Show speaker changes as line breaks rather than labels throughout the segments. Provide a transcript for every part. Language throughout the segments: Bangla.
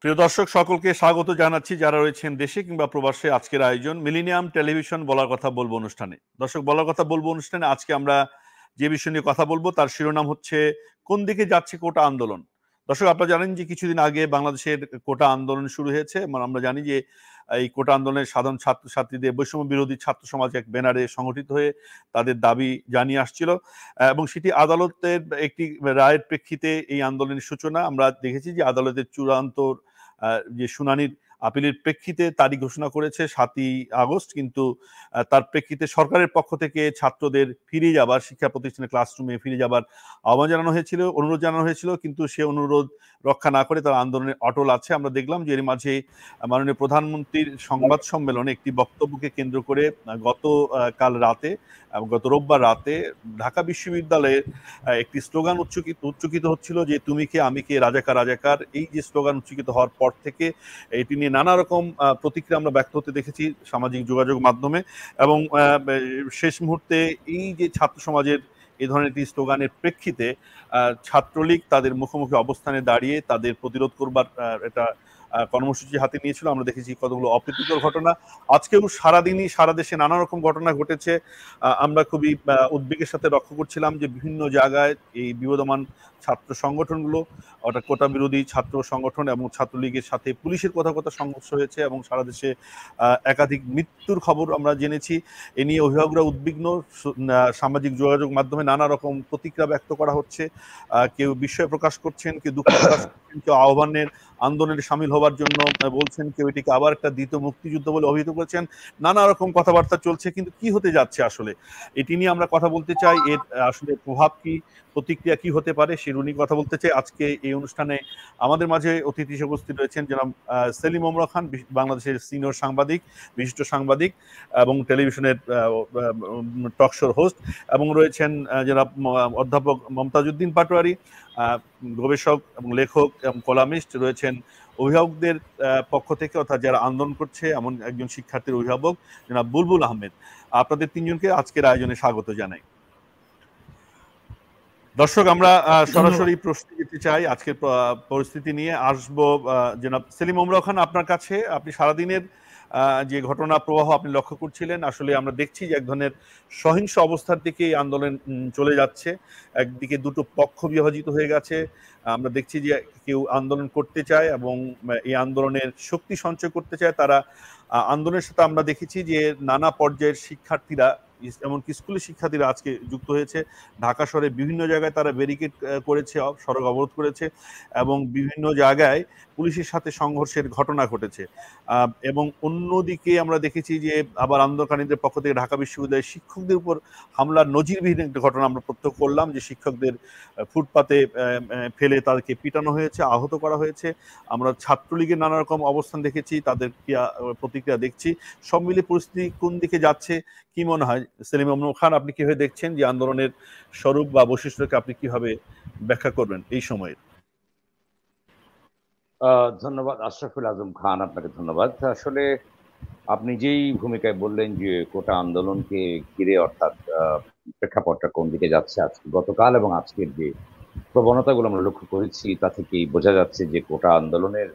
প্রিয় দর্শক সকলকে স্বাগত জানাচ্ছি যারা রয়েছেন দেশে কিংবা প্রবাসে আজকের আয়োজন মিলেনিয়াম টেলিভিশন বলার কথা বলবো অনুষ্ঠানে। দর্শক বলার কথা বলবো অনুষ্ঠানে আজকে আমরা যে বিষয় নিয়ে কথা বলবো তার শিরোনাম হচ্ছে কোন দিকে যাচ্ছে কোটা আন্দোলন। দর্শক আপনারা জানেন যে কিছুদিন আগে বাংলাদেশের কোটা আন্দোলন শুরু হয়েছে। মানে আমরা জানি যে এই কোটা আন্দোলনের সাধারণ ছাত্রছাত্রীদের বৈষম্য বিরোধী ছাত্র সমাজ এক ব্যানারে সংগঠিত হয়ে তাদের দাবি জানিয়ে আসছিল এবং সেটি আদালতের একটি রায়ের প্রেক্ষিতে এই আন্দোলনের সূচনা। আমরা দেখেছি যে আদালতের চূড়ান্ত যে শুনানির আপিলের প্রেক্ষিতে তারিখ ঘোষণা করেছে 7ই আগস্ট, কিন্তু তার প্রেক্ষিতে সরকারের পক্ষ থেকে ছাত্রদের ফিরে যাবার, শিক্ষা প্রতিষ্ঠানের ক্লাসরুমে ফিরে যাবার আহ্বান জানানো হয়েছিল, অনুরোধ জানানো হয়েছিল, কিন্তু সে অনুরোধ রক্ষা না করে তারা আন্দোলনে অটল আছে। আমরা দেখলাম যে এর মাঝে মাননীয় প্রধানমন্ত্রীর সংবাদ সম্মেলনে একটি বক্তব্যকে কেন্দ্র করে কাল রাতে, গত রোববার রাতে ঢাকা বিশ্ববিদ্যালয়ের একটি স্লোগান উচ্চকিত হচ্ছিল যে তুমি কে আমি কে রাজাকার রাজাকার। এই যে স্লোগান উচ্চকিত হওয়ার পর থেকে এটি নিয়ে নানা রকম প্রতিক্রিয়া আমরা ব্যক্ত হতে দেখেছি সামাজিক যোগাযোগ মাধ্যমে, এবং শেষ মুহূর্তে এই যে ছাত্র সমাজের এই ধরনের একটি স্লোগানের প্রেক্ষিতে ছাত্রলীগ তাদের মুখোমুখি অবস্থানে দাঁড়িয়ে তাদের প্রতিরোধ করবার একটা কর্মসূচি হাতে নিয়েছিল। আমরা দেখেছি কতগুলো অপ্রীতিকর ঘটনা। আজকেও সারাদিনই সারা দেশে নানা রকম ঘটনা ঘটেছে। আমরা খুবই উদ্বেগের সাথে লক্ষ্য করছিলাম যে বিভিন্ন জায়গায় এই বিবদমান ছাত্র সংগঠনগুলো, অর্থাৎ কোটা বিরোধী ছাত্র সংগঠন এবং ছাত্রলীগের সাথে পুলিশের কথা সংঘর্ষ হয়েছে এবং সারা দেশে একাধিক মৃত্যুর খবর আমরা জেনেছি। এ নিয়ে অভিভাবকরা উদ্বিগ্ন। সামাজিক যোগাযোগ মাধ্যমে নানা রকম প্রতিক্রিয়া ব্যক্ত করা হচ্ছে। কেউ বিস্ময় প্রকাশ করছেন, কেউ দুঃখ প্রকাশ করছেন, কেউ আহ্বানের আন্দোলনে সামিল হবার জন্য বলছেন, কেউ এটিকে আবার একটা দ্বিতীয় মুক্তিযুদ্ধ বলে অভিহিত করেছেন। নানা রকম কথাবার্তা চলছে, কিন্তু কি হতে যাচ্ছে আসলে এটি নিয়ে আমরা কথা বলতে চাই। এর আসলে প্রভাব কি, প্রতিক্রিয়া কি হতে পারে সেগুলো নিয়ে কথা বলতে চাই। আজকে এই অনুষ্ঠানে আমাদের মাঝে অতিথি হিসেবে উপস্থিত রয়েছেন জনাব সেলিম ওমর খান, বাংলাদেশের সিনিয়র সাংবাদিক, বিশিষ্ট সাংবাদিক এবং টেলিভিশনের টকশোর হোস্ট, এবং রয়েছেন জনাব অধ্যাপক মমতাজ উদ্দিন পাটোয়ারি, গবেষক এবং লেখক এবং কলামিস্ট। রয়েছেন অভিভাবকদের পক্ষ থেকে, অর্থাৎ যারা আন্দোলন করছে এমন একজন শিক্ষার্থীর অভিভাবক জনাব বুলবুল আহমেদ। আপনাদের তিনজনকে আজকের আয়োজনে স্বাগত জানাই। দর্শক আমরা সরাসরি প্রশ্ন দিতে চাই আজকের পরিস্থিতি নিয়ে। আসবো জনাব সেলিম ওমর খান আপনার কাছে। আপনি সারাদিনের যে ঘটনা প্রবাহ আপনি লক্ষ্য করছিলেন, আসলে আমরা দেখছি যে এক ধরনের সহিংস অবস্থার দিকে এই আন্দোলন চলে যাচ্ছে। একদিকে দুটো পক্ষ বিভাজিত হয়ে গেছে। আমরা দেখছি যে কেউ আন্দোলন করতে চায় এবং এই আন্দোলনের শক্তি সঞ্চয় করতে চায় তারা। আন্দোলনের সাথে আমরা দেখেছি যে নানা পর্যায়ের শিক্ষার্থীরা, এমনকি স্কুলের শিক্ষার্থীরা আজকে যুক্ত হয়েছে। ঢাকা শহরে বিভিন্ন জায়গায় তারা ব্যারিকেড করেছে, সড়ক অবরোধ করেছে এবং বিভিন্ন জায়গায় পুলিশের সাথে সংঘর্ষের ঘটনা ঘটেছে। এবং অন্যদিকে আমরা দেখেছি যে আবার আন্দোলনকারীদের পক্ষ থেকে ঢাকা বিশ্ববিদ্যালয়ের শিক্ষকদের উপর হামলার নজিরবিহীন একটা ঘটনা আমরা প্রত্যক্ষ করলাম, যে শিক্ষকদের ফুটপাতে ফেলে তাদেরকে পিটানো হয়েছে, আহত করা হয়েছে। আমরা ছাত্রলীগের নানা রকম অবস্থান দেখেছি, তাদের প্রতিক্রিয়া দেখছি। সব মিলে পরিস্থিতি কোন দিকে যাচ্ছে কি মনে হয় সেলিম ওমর খান? আপনি কিভাবে দেখছেন যে আন্দোলনের স্বরূপ বা বৈশিষ্ট্যকে আপনি কিভাবে ব্যাখ্যা করবেন এই সময়ে?
ধন্যবাদ আশরাফুল আজম খান, আপনাকে ধন্যবাদ। আসলে আপনি যেই ভূমিকায় বললেন যে কোটা আন্দোলনকে ঘিরে, অর্থাৎ প্রেক্ষাপটটা কোন দিকে যাচ্ছে, আজকে গতকাল এবং আজকের যে প্রবণতাগুলো আমরা লক্ষ্য করেছি তা থেকেই বোঝা যাচ্ছে যে কোটা আন্দোলনের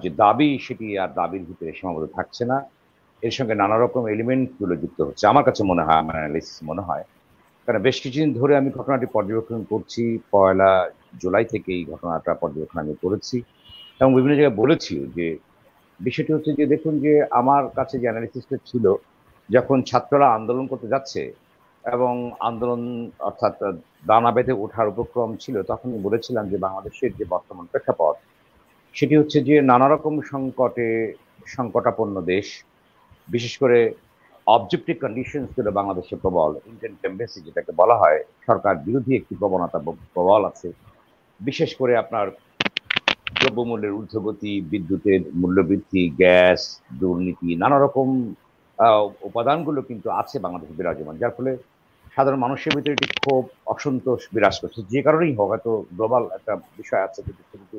যে দাবি সেটি আর দাবির ভিতরে সীমাবদ্ধ থাকছে না। এর সঙ্গে নানা রকম এলিমেন্ট গুলো যুক্ত হচ্ছে আমার কাছে মনে হয়, আমার অ্যানালিসিস মনে হয়। কারণ বেশ কিছুদিন ধরে আমি ঘটনাটি পর্যবেক্ষণ করছি। 1 জুলাই থেকে এই ঘটনাটা পর্যবেক্ষণ আমি করেছি এবং বিভিন্ন জায়গায় বলেছি যে বিষয়টি হচ্ছে যে দেখুন, যে আমার কাছে যে অ্যানালিসিসটা ছিল, যখন ছাত্ররা আন্দোলন করতে যাচ্ছে এবং আন্দোলন অর্থাৎ দানা বেঁধে ওঠার উপক্রম ছিল, তখনই বলেছিলাম যে বাংলাদেশের যে বর্তমান প্রেক্ষাপট সেটি হচ্ছে যে নানা রকম সংকটাপন্ন দেশ, বিশেষ করে অবজেক্টিভ কন্ডিশনস গুলো বাংলাদেশে প্রবল, ইন্ডিয়ান টেন্ডেন্সি যেটাকে বলা হয়, সরকার বিরোধী একটি প্রবণতা প্রবল আছে। বিশেষ করে আপনার দ্রব্যমূল্যের ঊর্ধ্বগতি, বিদ্যুতের মূল্যবৃদ্ধি, গ্যাস, দুর্নীতি, নানা রকম উপাদানগুলো কিন্তু আছে বাংলাদেশে বিরাজমান, যার ফলে সাধারণ মানুষের ভিতরে একটি ক্ষোভ, অসন্তোষ বিরাজ করছে। যে কারণেই হোক, হয়তো গ্লোবাল একটা বিষয় আছে কিন্তু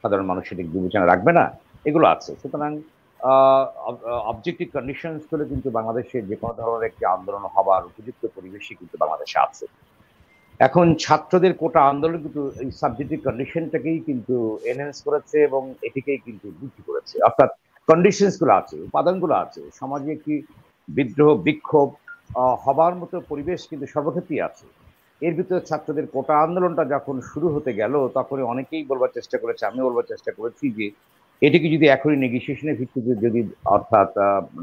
সাধারণ মানুষ সেটি বিবেচনা রাখবে না, এগুলো আছে। সুতরাং অবজেক্টিভ কন্ডিশনস গুলো কিন্তু বাংলাদেশে যে কোনো ধরনের একটি আন্দোলন হবার উপযুক্ত পরিবেশই কিন্তু বাংলাদেশে আছে। এখন ছাত্রদের কোটা আন্দোলন কিন্তু এই সাবজেক্টিভ কন্ডিশনটাকেই কিন্তু এনহ্যান্স করেছে এবং এটিকেই কিন্তু বৃদ্ধি করেছে। অর্থাৎ কন্ডিশনস গুলো আছে, উপাদানগুলো আছে, সমাজে একটি বিদ্রোহ বিক্ষোভ হবার মতো পরিবেশ কিন্তু সর্বক্ষেত্রেই আছে। এর ভিতরে ছাত্রদের কোটা আন্দোলনটা যখন শুরু হতে গেল, তখন অনেকেই বলবার চেষ্টা করেছে, আমি বলবার চেষ্টা করেছি যে এটিকে যদি এখনই নেগোসিয়েশনের ভিত্তিতে যদি অর্থাৎ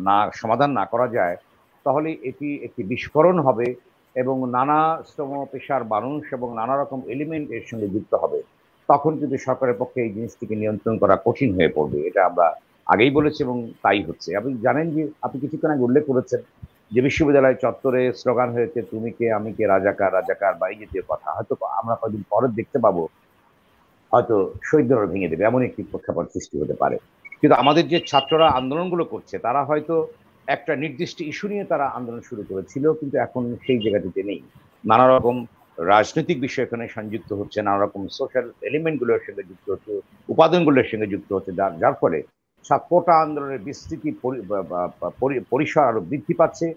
না সমাধান না করা যায়, তাহলে এটি একটি বিস্ফোরণ হবে এবং নানা শ্রম পেশার মানুষ এবং নানা রকম এলিমেন্ট এর সঙ্গে যুক্ত হবে। তখন কিন্তু সরকারের পক্ষে এই জিনিসটিকে নিয়ন্ত্রণ করা কঠিন হয়ে পড়বে। এটা আমরা আগেই বলেছি এবং তাই হচ্ছে। আপনি জানেন যে আপনি কিছুক্ষণ আগে উল্লেখ করেছেন যে বিশ্ববিদ্যালয় চত্বরে স্লোগান হয়েছে তুমি কে আমি কে রাজাকার রাজাকার বা এই জাতীয় কথা। হয়তো আমরা কয়েকদিন পরে দেখতে পাবো হয়তো শহীদ মিনার ভেঙে দেবে, এমন একটি প্রেক্ষাপট সৃষ্টি হতে পারে। কিন্তু আমাদের যে ছাত্ররা আন্দোলনগুলো করছে তারা হয়তো একটা নির্দিষ্ট ইস্যু নিয়ে তারা আন্দোলন শুরু করেছিল, কিন্তু এখন সেই জায়গাটিতে নেই। নানা রকম রাজনৈতিক বিষয় এখানে সংযুক্ত হচ্ছে, নানা রকম সোশ্যাল এলিমেন্ট গুলোর সঙ্গে যুক্ত হচ্ছে, উপাদানগুলোর সঙ্গে যুক্ত হচ্ছে, যার ফলে কোটা আন্দোলনের বিস্তৃতি পরিসর আরো বৃদ্ধি পাচ্ছে।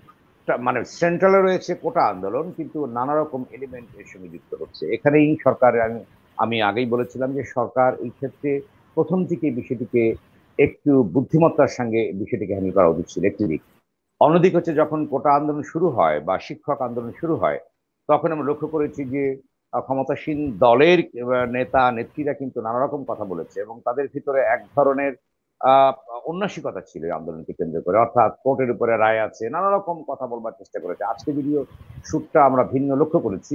মানে সেন্ট্রালে রয়েছে কোটা আন্দোলন, কিন্তু নানা রকম এলিমেন্ট এর সঙ্গে যুক্ত হচ্ছে। এখানেই সরকার, আমি আগেই বলেছিলাম যে সরকার এই ক্ষেত্রে প্রথম থেকে বিষয়টিকে একটু বুদ্ধিমত্তার সঙ্গে বিষয়টিকে হ্যান্ডেল করা উচিত ছিল, একটি দিক। অন্যদিক হচ্ছে যখন কোটা আন্দোলন শুরু হয় বা শিক্ষক আন্দোলন শুরু হয়, তখন আমরা লক্ষ্য করেছি যে ক্ষমতাসীন দলের নেতা নেত্রীরা কিন্তু নানা রকম কথা বলেছে এবং তাদের ভিতরে এক ধরনের আহ উন্নাসিকতা ছিল এই আন্দোলনকে কেন্দ্র করে। অর্থাৎ কোর্টের উপরে রায় আছে, নানা রকম কথা বলবার চেষ্টা করেছে। আজকে যদিও সুরটা আমরা ভিন্ন লক্ষ্য করেছি,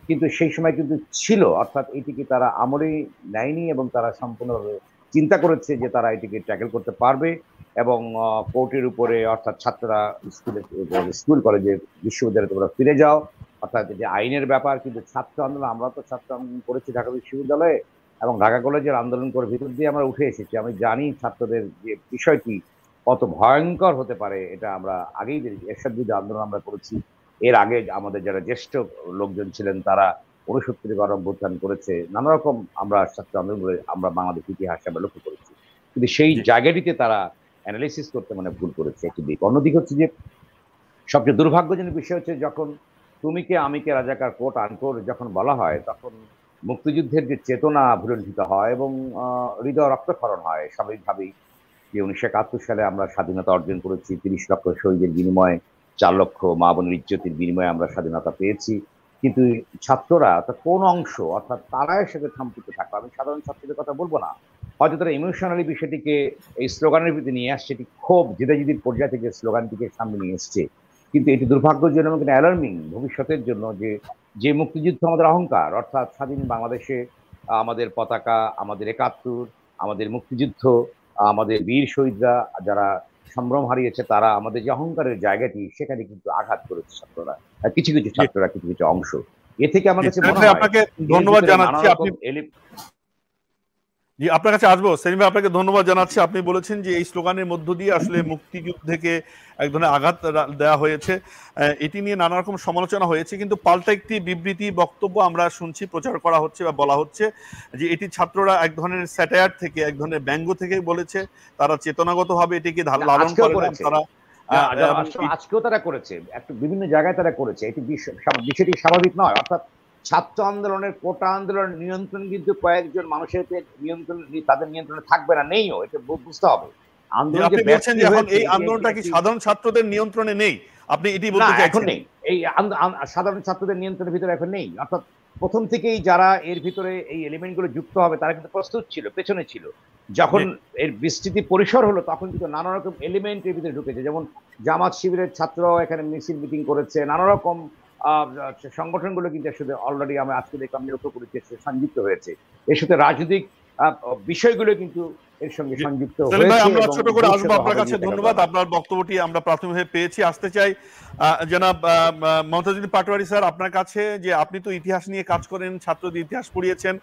কিন্তু সেই সময় কিন্তু ছিল। অর্থাৎ এটিকে তারা আমলেই নেয়নি এবং তারা সম্পূর্ণভাবে চিন্তা করেছে যে তারা এটিকে ট্যাকেল করতে পারবে এবং কোর্টের উপরে অর্থাৎ ছাত্ররা স্কুল কলেজে বিশ্ববিদ্যালয়ে তোমরা ফিরে যাও, অর্থাৎ যে আইনের ব্যাপার। কিন্তু ছাত্র আন্দোলন, আমরা তো ছাত্র আন্দোলন করেছি ঢাকা বিশ্ববিদ্যালয়ে এবং ঢাকা কলেজের আন্দোলন করে ভিতর দিয়ে আমরা উঠে এসেছি। আমি জানি ছাত্রদের যে বিষয়টি কত ভয়ঙ্কর হতে পারে, এটা আমরা আগেই দেখেছি। এরশাদ বিরোধী আন্দোলন আমরা করেছি, এর আগে আমাদের যারা জ্যেষ্ঠ লোকজন ছিলেন তারা ৬৯ গণঅভ্যুত্থান করেছে, নানা রকম আমরা ছাত্র আন্দোলন করে আমরা বাংলাদেশ ইতিহাসে আমরা লক্ষ্য করেছি। কিন্তু সেই
জি
জায়গাটিতে তারা অ্যানালাইসিস করতে মানে ভুল করেছে একটি দিক। অন্যদিক হচ্ছে যে সবচেয়ে দুর্ভাগ্যজনক বিষয় হচ্ছে যখন তুমি কে আমি কে রাজাকার কোট আনকোট যখন বলা হয়, তখন মুক্তিযুদ্ধের যে চেতনা ভুলুণ্ঠিত হয় এবং হৃদয় রক্তক্ষরণ হয় স্বাভাবিকভাবেই। যে ১৯৭১ সালে আমরা স্বাধীনতা অর্জন করেছি, ৩০ লক্ষ শহীদের বিনিময়ে, ৪ লক্ষ মা বোনের ইজ্জতের বিনিময়ে আমরা স্বাধীনতা পেয়েছি। কিন্তু ছাত্ররা তা কোন অংশ, অর্থাৎ তারা এর সাথে সম্পৃক্ত থাকবে। আমি সাধারণ ছাত্রদের কথা বলবো না, হয়তো তারা ইমোশনালি বিষয়টিকে এই স্লোগানের ভিতরে নিয়ে আসছে, এটি ক্ষোভ জেদাজেদির পর্যায় থেকে স্লোগানটিকে সামনে নিয়ে এসছে। কিন্তু এটি দুর্ভাগ্যজনক এবং অ্যালার্মিং ভবিষ্যতের জন্য যে যে মুক্তিযুদ্ধ আমাদের অহংকার, অর্থাৎ স্বাধীন বাংলাদেশে আমাদের পতাকা, আমাদের ৭১, আমাদের মুক্তিযুদ্ধ, আমাদের বীর শহীদরা যারা সম্ভ্রম হারিয়েছে, তারা আমাদের যে অহংকারের জায়গাটি সেখানে কিন্তু আঘাত করেছে ছাত্ররা, কিছু কিছু
জি
ছাত্ররা, কিছু কিছু অংশ। এ থেকে আমার
জি
কাছে
সেলিম
মনে
ভাই
হয়
আপনাকে
এর
ধন্যবাদ
ভিতরে নানা
জানাচ্ছি। আপনি
রকম
জি আপনার কাছে আসবো। সেলিম ভাই আপনাকে ধন্যবাদ জানাচ্ছি। আপনি বলেছেন যে এই স্লোগানের মধ্য দিয়ে আসলে মুক্তিযুদ্ধকে এক ধরনের আঘাত দেওয়া হয়েছে। এটি নিয়ে নানা রকম সমালোচনা হয়েছে, কিন্তু পাল্টা একটি বিবৃতি বক্তব্য আমরা শুনছি, প্রচার করা হচ্ছে বা বলা হচ্ছে যে এটি ছাত্ররা এক ধরনের স্যাটায়ার থেকে, এক ধরনের ব্যঙ্গ থেকে বলেছে। তারা চেতনাগতভাবে এটিকে লালন
আজকেও
করে না
করেছে,
তারা। এবং
আজকেও তারা করেছে, একটু বিভিন্ন জায়গায় তারা করেছে। এটি বিষয়টি স্বাভাবিক নয়। অর্থাৎ ছাত্র আন্দোলনের কোটা আন্দোলনের নিয়ন্ত্রণ কিন্তু কয়েকজন মানুষের নিয়ন্ত্রণ, তাদের নিয়ন্ত্রণে থাকবে না, নেইও, এটা বুঝতে হবে।
যে
আন্দোলন যে
আপনি বলছেন
ব্যক্তি
যে এখন
হয়েছে
এই
এটি
আন্দোলনটা কি
একটি
সাধারণ ছাত্রদের নিয়ন্ত্রণে নেই, আপনি এটি
না,
বলতে
এখন
চাইছেন?
নেই। এই সাধারণ ছাত্রদের নিয়ন্ত্রণের ভিতরে এখন নেই। অর্থাৎ প্রথম থেকেই যারা এর ভিতরে এই এলিমেন্ট গুলো যুক্ত হবে তারা কিন্তু প্রস্তুত ছিল, পেছনে ছিল। যখন
জি
এর বিস্তৃতি পরিসর হলো তখন কিন্তু নানা রকম এলিমেন্ট এর ভিতরে ঢুকেছে। যেমন জামাত শিবিরের ছাত্ররাও এখানে মিছিল মিটিং করেছে, নানা রকম সংগঠনগুলো কিন্তু এর সাথে অলরেডি আমরা আজকে দেখলাম লক্ষ্য করেছি সংযুক্ত হয়েছে। এর সাথে রাজনৈতিক বিষয়গুলো কিন্তু এর সঙ্গে
জি
সংযুক্ত
সেলিম ভাই,
হয়েছে
আমরা
এবং
ছোট করে আসবো।
ভবিষ্যতে
আপনার
হবে
কাছে
নিয়ে দেখার
ধন্যবাদ।
দরকার।
আপনার বক্তব্যটি আমরা প্রাথমিকভাবে পেয়েছি। আসতে চাই জনাব মমতাজুদ্দিন পাটোয়ারি স্যার আপনার কাছে, যে আপনি তো ইতিহাস নিয়ে কাজ করেন, ছাত্রদের ইতিহাস পড়িয়েছেন,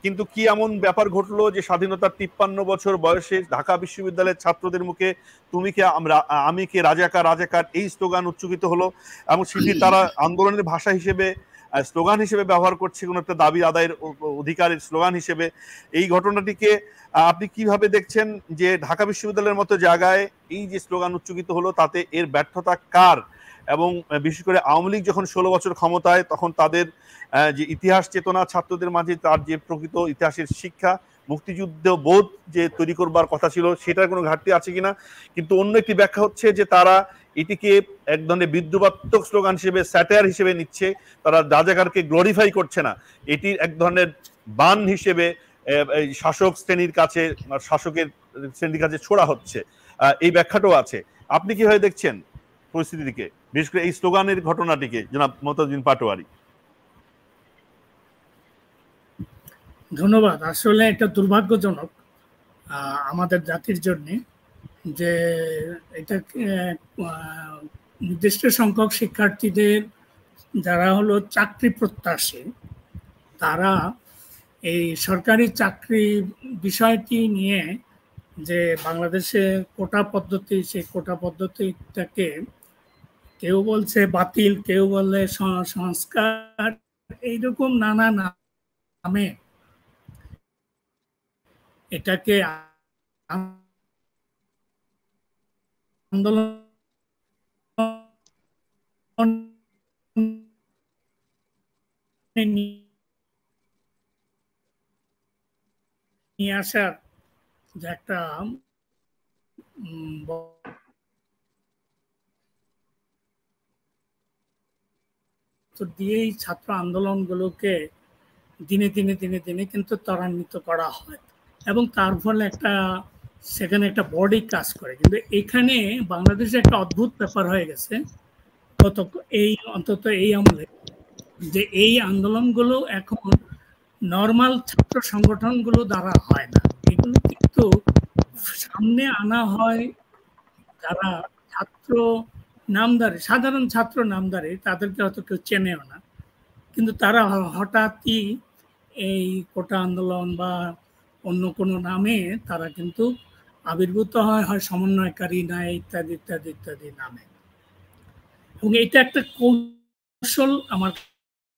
কিন্তু কি এমন ব্যাপার ঘটলো যে স্বাধীনতার ৫৩ বছর বয়সে ঢাকা বিশ্ববিদ্যালয়ের ছাত্রদের মুখে তুমি কে আমরা আমি কে রাজাকার রাজাকার এই স্লোগান উচ্চারিত হলো, এবং সেটি তারা আন্দোলনের ভাষা হিসেবে, স্লোগান হিসেবে ব্যবহার করছে, কোনো একটা দাবি আদায়ের অধিকারের স্লোগান হিসেবে। এই ঘটনাটিকে আপনি কিভাবে দেখছেন, যে ঢাকা বিশ্ববিদ্যালয়ের মতো জায়গায় এই যে স্লোগান উচ্চারিত হলো, তাতে এর ব্যর্থতা কার এবং বিশেষ করে আওয়ামী লীগ যখন 16 বছর ক্ষমতায়, তখন তাদের যে ইতিহাস চেতনা ছাত্রদের মাঝে, তার যে প্রকৃত ইতিহাসের শিক্ষা, মুক্তিযুদ্ধ বোধ যে তৈরি করবার কথা ছিল, সেটার কোনো ঘাটতি আছে কিনা। কিন্তু অন্য একটি ব্যাখ্যা হচ্ছে যে তারা এটিকে এক ধরনের বিদ্রুপাত্মক স্লোগান হিসেবে, স্যাটায়ার হিসেবে নিচ্ছে। তারা রাজাকারকে গ্লোরিফাই করছে না, এটি এক ধরনের বান হিসেবে শাসক শ্রেণীর কাছে, শাসকের শ্রেণীর কাছে ছোড়া হচ্ছে। এই ব্যাখ্যাটাও আছে। আপনি কিভাবে দেখছেন পরিস্থিতিকে, বিশেষ করে এই স্লোগানের ঘটনাটিকে, জনাব মতাজুদ্দিন পাটোয়ারি?
ধন্যবাদ। আসলে এটা দুর্ভাগ্যজনক আমাদের জাতির জন্য যে এটা নির্দিষ্ট সংখ্যক শিক্ষার্থীদের যারা হলো চাকরি প্রত্যাশী, তারা এই সরকারি চাকরি বিষয়টি নিয়ে যে বাংলাদেশে কোটা পদ্ধতি, সেই কোটা পদ্ধতিটাকে কেউ বলছে বাতিল, কেউ বলে সংস্কার, এইরকম নানা নামে এটাকে আন্দোলন নিয়ে আসার যে একটা দিয়েই ছাত্র আন্দোলনগুলোকে দিনে দিনে দিনে দিনে কিন্তু ত্বরান্বিত করা হয়, এবং তার ফলে সেখানে একটা বডি কাজ করে। কিন্তু এখানে বাংলাদেশে একটা অদ্ভুত ব্যাপার হয়ে গেছে অন্তত এই আমলে, যে এই আন্দোলনগুলো এখন নর্মাল ছাত্র সংগঠনগুলো দ্বারা হয় না। এগুলো কিন্তু সামনে আনা হয় যারা ছাত্র নামধারী, সাধারণ ছাত্র নামধারী, তাদেরকে হয়তো কেউ চেনেও না, কিন্তু তারা হঠাৎই এই কোটা আন্দোলন বা অন্য কোনো নামে তারা কিন্তু আবির্ভূত হয় সমন্বয়কারী না ইত্যাদি ইত্যাদি ইত্যাদি নামে। এবং এটা একটা কৌশল আমার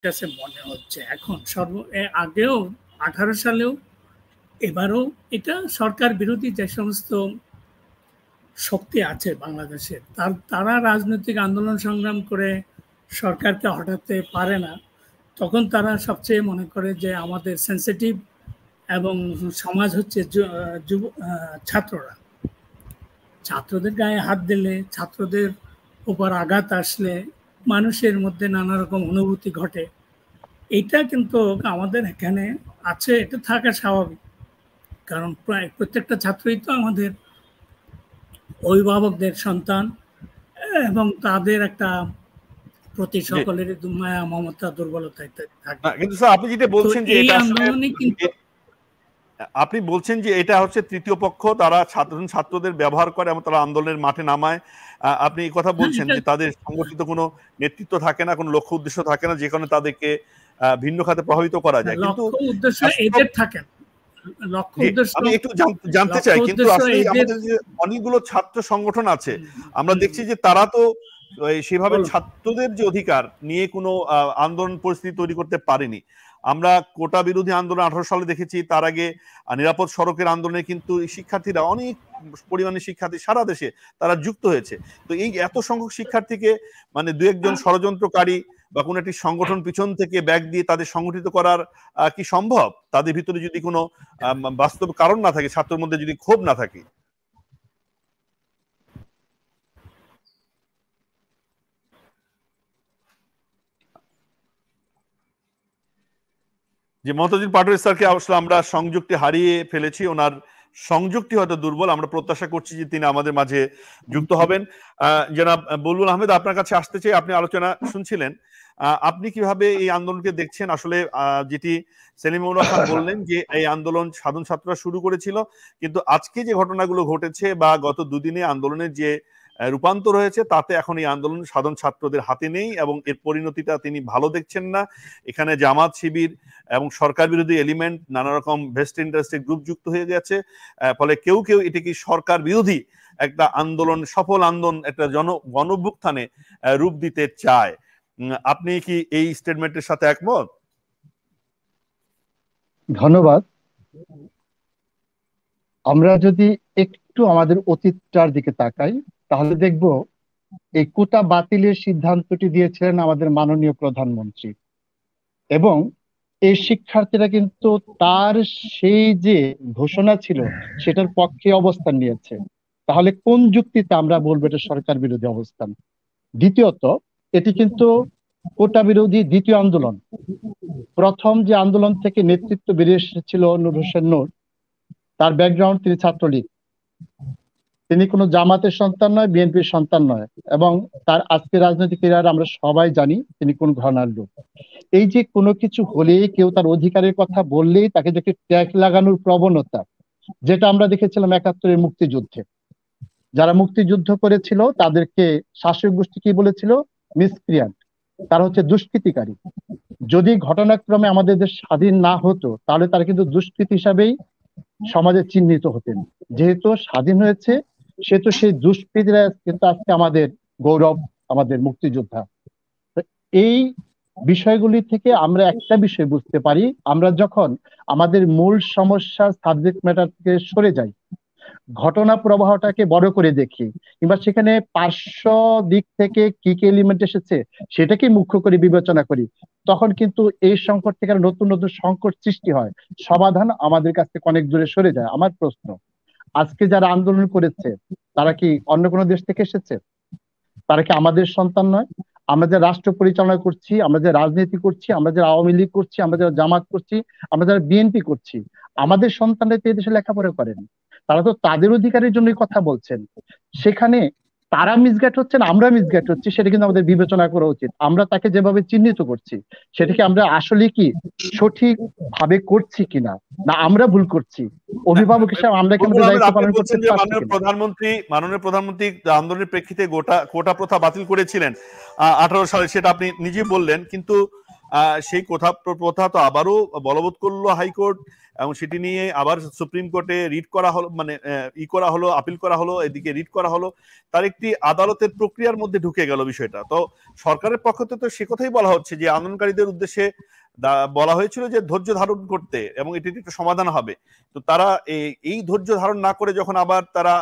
কাছে মনে হচ্ছে এখন, আগেও 18 সালেও, এবারও এটা সরকার বিরোধী যে সমস্ত শক্তি আছে বাংলাদেশে, তারা রাজনৈতিক আন্দোলন সংগ্রাম করে সরকারকে হটাতে পারে না। তখন তারা সবচেয়ে মনে করে যে আমাদের সেন্সিটিভ এবং সমাজ হচ্ছে ছাত্ররা। ছাত্রদের গায়ে হাত দিলে, ছাত্রদের উপর আঘাত আসলে মানুষের মধ্যে নানা রকম অনুভূতি ঘটে। এটা কিন্তু আমাদের এখানে আছে, এটা থাকা স্বাভাবিক, কারণ প্রায় প্রত্যেকটা ছাত্রই তো আমাদের অভিভাবকদের সন্তান, এবং তাদের একটা প্রতি সকলের মায়া মমতা দুর্বলতা ইত্যাদি থাকে।
কিন্তু স্যার আপনি যেটা বলছেন যে এটা
আন্দোলনে কিন্তু
আপনি বলছেন যে এটা হচ্ছে তৃতীয় পক্ষ, তারা ছাত্রদের ব্যবহার করে এবং তারা আন্দোলনের মাঠে নামায়। আপনি এই কথা বলছেন যে তাদের সংগঠিত কোনো নেতৃত্ব থাকে না, কোনো লক্ষ্য উদ্দেশ্য থাকে না, যে কারণে তাদেরকে ভিন্ন খাতে প্রভাবিত করা যায়। কিন্তু
উদ্দেশ্য এদের থাকে না।
আমি একটু জানতে চাই, কিন্তু আসলে আমাদের যে অনেকগুলো ছাত্র সংগঠন আছে, আমরা দেখছি যে তারা তো সেভাবে ছাত্রদের যে অধিকার নিয়ে কোনো আন্দোলন পরিস্থিতি তৈরি করতে পারেনি। আমরা কোটা বিরোধী আন্দোলন 18 সালে দেখেছি, তার আগে নিরাপদ সড়কের আন্দোলনে কিন্তু শিক্ষার্থীরা, অনেক পরিমাণে শিক্ষার্থী সারা দেশে তারা যুক্ত হয়েছে। তো এই এত সংখ্যক শিক্ষার্থীকে মানে দু একজন ষড়যন্ত্রকারী বা কোনো একটি সংগঠন পিছন থেকে ব্যাগ দিয়ে তাদের সংগঠিত করার কি সম্ভব? তাদের ভিতরে যদি কোনো বাস্তব কারণ না থাকে, ছাত্রের মধ্যে যদি ক্ষোভ না থাকে। যে মতাজুদ্দিন পাটোয়ারি স্যারকে আসলে আমরা সংযুক্তি হারিয়ে ফেলেছি, ওনার সংযুক্তি হয়তো দুর্বল। আমরা প্রত্যাশা করছি যে তিনি আমাদের মাঝে যুক্ত হবেন। জনাব বুলবুল আহমেদ, আপনার কাছে আসতে চাই। আপনি আলোচনা শুনছিলেন, আপনি কিভাবে এই আন্দোলনকে দেখছেন? আসলে যেটি সেলিমুর রহমান বললেন যে এই আন্দোলন সাধারণ ছাত্ররা শুরু করেছিল, কিন্তু আজকে যে ঘটনাগুলো ঘটেছে বা গত দুদিনে আন্দোলনের যে রূপান্তর হয়েছে, তাতে এখন এই আন্দোলন সাধারণ ছাত্রদের হাতে নেই এবং এর পরিণতিটা তিনি ভালো দেখছেন না। এখানে জামাত শিবির এবং সরকার বিরোধী এলিমেন্ট, নানা রকম ভেস্ট ইন্টারেস্টেড গ্রুপ যুক্ত হয়ে গেছে। ফলে কেউ কেউ এটাকে সরকার বিরোধী একটা আন্দোলন, সফল আন্দোলন, একটা গণঅভ্যুত্থানে রূপ দিতে চায়। আপনি কি এই স্টেটমেন্টের সাথে একমত?
ধন্যবাদ। আমরা যদি একটু আমাদের অতীতটার দিকে তাকাই, তাহলে দেখব এই কোটা বাতিলের সিদ্ধান্তটি দিয়েছিলেন আমাদের মাননীয় প্রধানমন্ত্রী, এবং এই শিক্ষার্থীরা কিন্তু তার সেই যে ঘোষণা ছিল সেটার পক্ষে অবস্থান নিয়েছে। তাহলে কোন যুক্তিতে আমরা বলবো এটা সরকার বিরোধী অবস্থান? দ্বিতীয়ত, এটি কিন্তু কোটা বিরোধী দ্বিতীয় আন্দোলন। প্রথম যে আন্দোলন থেকে নেতৃত্ব বেরিয়ে এসেছিল নূর হোসেন নূর, তার ব্যাকগ্রাউন্ড তিনি ছাত্রলীগ, তিনি কোনো জামাতের সন্তান নয়, বিএনপির সন্তান নয়, এবং তার আজকে রাজনৈতিক ক্যারিয়ার আমরা সবাই জানি তিনি কোন ঘরানার লোক। এই যে কোনো কিছু হলেই কেউ তার অধিকারের কথা বললেই তাকে দেখে ট্যাগ লাগানোর প্রবণতা, যেটা আমরা দেখেছিলাম ৭১-এর মুক্তিযুদ্ধে। যারা মুক্তিযুদ্ধ করেছিল তাদেরকে শাসক গোষ্ঠী কি বলেছিল? মিসক্রিয়ান্ট, তারা হচ্ছে দুষ্কৃতিকারী। যদি ঘটনাক্রমে আমাদের দেশ স্বাধীন না হতো তাহলে তারা কিন্তু দুষ্কৃতী হিসাবেই সমাজে চিহ্নিত হতেন। যেহেতু স্বাধীন হয়েছে সেহেতু সেই দুষ্কৃতীরা কিন্তু আজকে আমাদের গৌরব, আমাদের মুক্তিযোদ্ধা। এই বিষয়গুলি থেকে আমরা একটা বিষয় বুঝতে পারি, আমরা যখন আমাদের মূল সমস্যার সাবজেক্ট ম্যাটার থেকে সরে যাই, ঘটনা প্রবাহটাকে বড় করে দেখি, কিংবা সেখানে পার্শ্ব দিক থেকে কি কি এলিমেন্ট এসেছে সেটাকে মুখ্য করে বিবেচনা করি, তখন কিন্তু এই সংকট থেকে নতুন নতুন সংকট সৃষ্টি হয়, সমাধান আমাদের কাছ থেকে অনেক দূরে সরে যায়। আমার প্রশ্ন, আজকে যারা আন্দোলন করেছে তারা কি অন্য কোনো দেশ থেকে এসেছে? তারা কি আমাদের সন্তান নয়? আমরা যে রাষ্ট্র পরিচালনা করছি, আমরা যে রাজনীতি করছি, আমরা যারা আওয়ামী লীগ করছি, আমরা যারা জামাত করছি, আমরা যারা বিএনপি করছি, আমাদের সন্তানরা তো এদেশে লেখাপড়া করেন, তারা তো তাদের অধিকারের জন্যই কথা বলছেন। সেখানে তারা মিসগাইড হচ্ছেন, আমরা মিসগাইড হচ্ছি, সেটা কিন্তু আমাদের বিবেচনা করা উচিত। আমরা তাকে যেভাবে চিহ্নিত করছি সেটাকে আমরা আসলে কি সঠিক ভাবে করছি কিনা, না আমরা ভুল করছি? অভিভাবক হিসাবে আমরা কি আমাদের দায়িত্ব পালন করতে পারছি কিনা?
মাননীয় প্রধানমন্ত্রী আন্দোলনের প্রেক্ষিতে কোটা প্রথা বাতিল করেছিলেন 18 সালে, সেটা আপনি নিজে বললেন, কিন্তু সেই প্রথা তো আবারও বলবৎ করলো হাইকোর্ট, এবং সেটি নিয়ে আবার সুপ্রিম কোর্টে রিট করা হলো, মানে করা হলো, আপিল করা হলো, এদিকে রিট করা হলো। তার একটি আদালতের প্রক্রিয়ার মধ্যে ঢুকে গেল বিষয়টা। তো সরকারের পক্ষ থেকে তো সে কথাই বলা হচ্ছে যে আন্দোলনকারীদের উদ্দেশ্যে বলা হয়েছিল যে ধৈর্য ধারণ করতে, এবং এটির একটা সমাধান হবে। তো তারা এই ধৈর্য ধারণ না করে যখন আবার তারা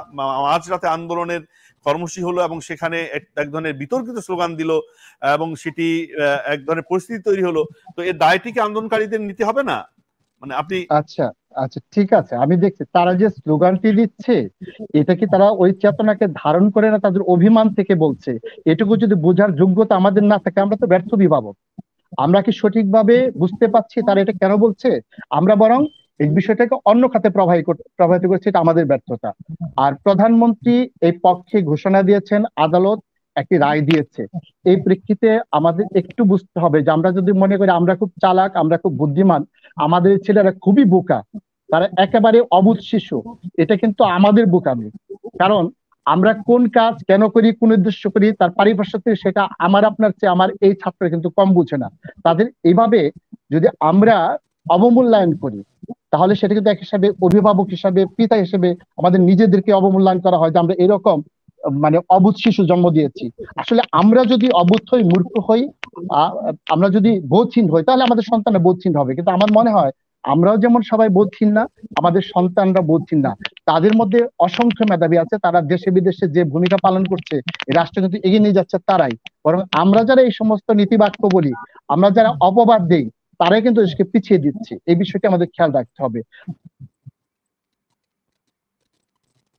মাঝরাতে আন্দোলনের কর্মসূচি হলো এবং সেখানে এক ধরনের বিতর্কিত স্লোগান দিল এবং সেটি এক ধরনের পরিস্থিতি তৈরি হলো, তো এর দায়টিকে আন্দোলনকারীদের নিতে হবে না? মানে আপনি
আচ্ছা আচ্ছা, ঠিক আছে, আমি দেখছি তারা যে স্লোগানটি দিচ্ছে এটা কি তারা ওই চেতনাকে ধারণ করে না তাদের অভিমান থেকে বলছে? এটুকু যদি বোঝার যোগ্যতা আমাদের না থাকে আমরা তো ব্যর্থ অভিভাবক। আমরা কি সঠিকভাবে বুঝতে পারছি তারা এটা কেন বলছে? আমরা বরং এই বিষয়টাকে অন্য খাতে প্রভাবিত করছে, এটা আমাদের ব্যর্থতা। আর প্রধানমন্ত্রী এই পক্ষে ঘোষণা দিয়েছেন, আদালত একটি রায় দিয়েছে। এই প্রেক্ষিতে আমাদের একটু বুঝতে হবে যে আমরা যদি মনে করি আমরা খুব চালাক, আমরা খুব বুদ্ধিমান, আমাদের ছেলেরা খুবই বোকা, তারা একেবারে অবুঝ শিশু, এটা কিন্তু আমাদের বোকামি। কারণ আমরা কোন কাজ কেন করি, কোন উদ্দেশ্য করি, তার পারিপার্শ্বিক সেটা আমার আপনার চেয়ে আমার এই ছাত্র কিন্তু কম বুঝে না। তাদের এইভাবে যদি আমরা অবমূল্যায়ন করি তাহলে সেটা কিন্তু এক হিসাবে অভিভাবক হিসাবে, পিতা হিসেবে আমাদের নিজেদেরকে অবমূল্যায়ন করা হয় যে আমরা এরকম মানে অবুঝ শিশু জন্ম দিয়েছি। আসলে আমরা যদি অবুঝ হই, মূর্খ হই, আমরা যদি বোধহীন হই, তাহলে আমাদের সন্তানরা বোধহীন হবে। কিন্তু আমার মনে হয় আমরাও যেমন সবাই বোধহীন না, আমাদের সন্তানরা বোধহীন না। তাদের মধ্যে অসংখ্য মেধাবী আছে, তারা দেশে বিদেশে যে ভূমিকা পালন করছে এই রাষ্ট্র কিন্তু এগিয়ে নিয়ে যাচ্ছে তারাই। বরং আমরা যারা এই সমস্ত নীতিবাক্য বলি, আমরা যারা অপবাদ দেই, তারাই কিন্তু দেশকে পিছিয়ে দিচ্ছে। এই বিষয়টি আমাদের খেয়াল রাখতে হবে।